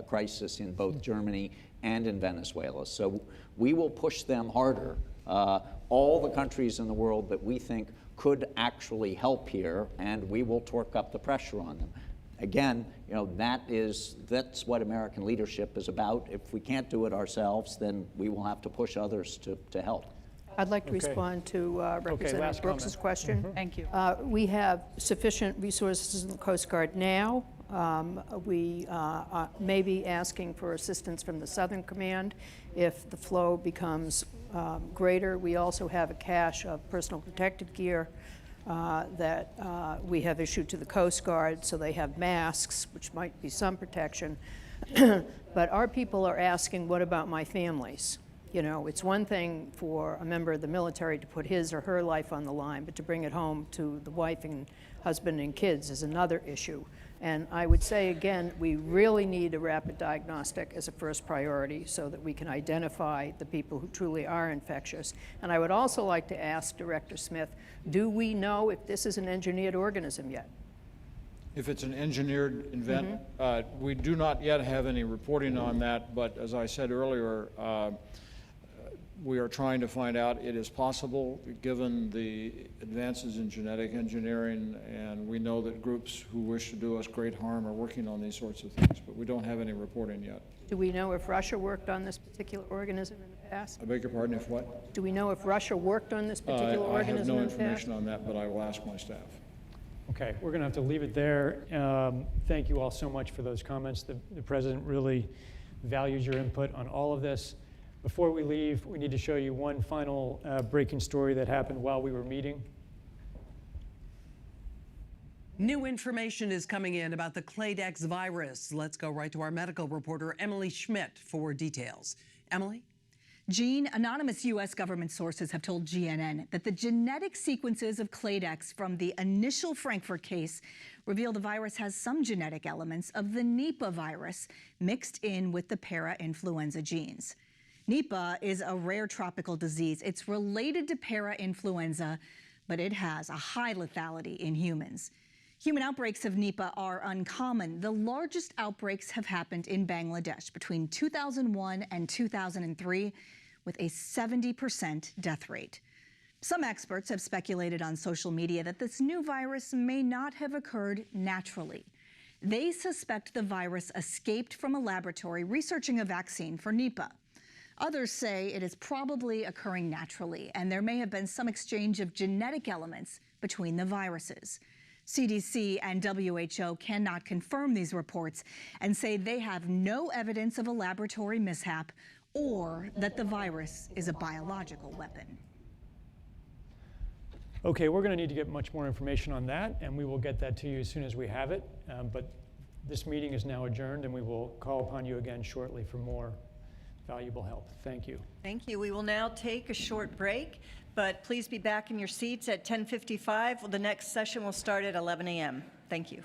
crisis in both Germany and in Venezuela. So we will push them harder. All the countries in the world that we think could actually help here, and we will torque up the pressure on them. Again, that's what American leadership is about. If we can't do it ourselves, then we will have to push others to help. I'd like to respond to Representative Brooks's question. Thank you. We have sufficient resources in the Coast Guard now. We may be asking for assistance from the Southern Command if the flow becomes greater. We also have a cache of personal protective gear that we have issued to the Coast Guard, so they have masks, which might be some protection. But our people are asking, what about my families? It's one thing for a member of the military to put his or her life on the line, but to bring it home to the wife and husband and kids is another issue. And I would say, again, we really need a rapid diagnostic as a first priority so that we can identify the people who truly are infectious. And I would also like to ask Director Smith, do we know if this is an engineered organism yet? If it's an engineered event, we do not yet have any reporting on that, but as I said earlier, We are trying to find out. It is possible, given the advances in genetic engineering, and we know that groups who wish to do us great harm are working on these sorts of things, but we don't have any reporting yet. Do we know if Russia worked on this particular organism in the past? I beg your pardon, if what? Do we know if Russia worked on this particular organism in the past? I have no information on that, but I will ask my staff. Okay, we're going to have to leave it there. Thank you all so much for those comments. The President really values your input on all of this. Before we leave, we need to show you one final breaking story that happened while we were meeting. New information is coming in about the Clade X virus. Let's go right to our medical reporter, Emily Schmidt, for details. Emily? Gene, anonymous U.S. government sources have told GNN that the genetic sequences of Clade X from the initial Frankfurt case reveal the virus has some genetic elements of the Nipah virus mixed in with the para-influenza genes. Nipah is a rare tropical disease. It's related to para-influenza, but it has a high lethality in humans. Human outbreaks of Nipah are uncommon. The largest outbreaks have happened in Bangladesh between 2001 and 2003, with a 70% death rate. Some experts have speculated on social media that this new virus may not have occurred naturally. They suspect the virus escaped from a laboratory researching a vaccine for Nipah. Others say it is probably occurring naturally, and there may have been some exchange of genetic elements between the viruses. CDC and WHO cannot confirm these reports and say they have no evidence of a laboratory mishap or that the virus is a biological weapon. Okay, we're going to need to get much more information on that, and we will get that to you as soon as we have it. But this meeting is now adjourned, and we will call upon you again shortly for more valuable help. Thank you. Thank you. We will now take a short break, but please be back in your seats at 10:55. The next session will start at 11 a.m. Thank you.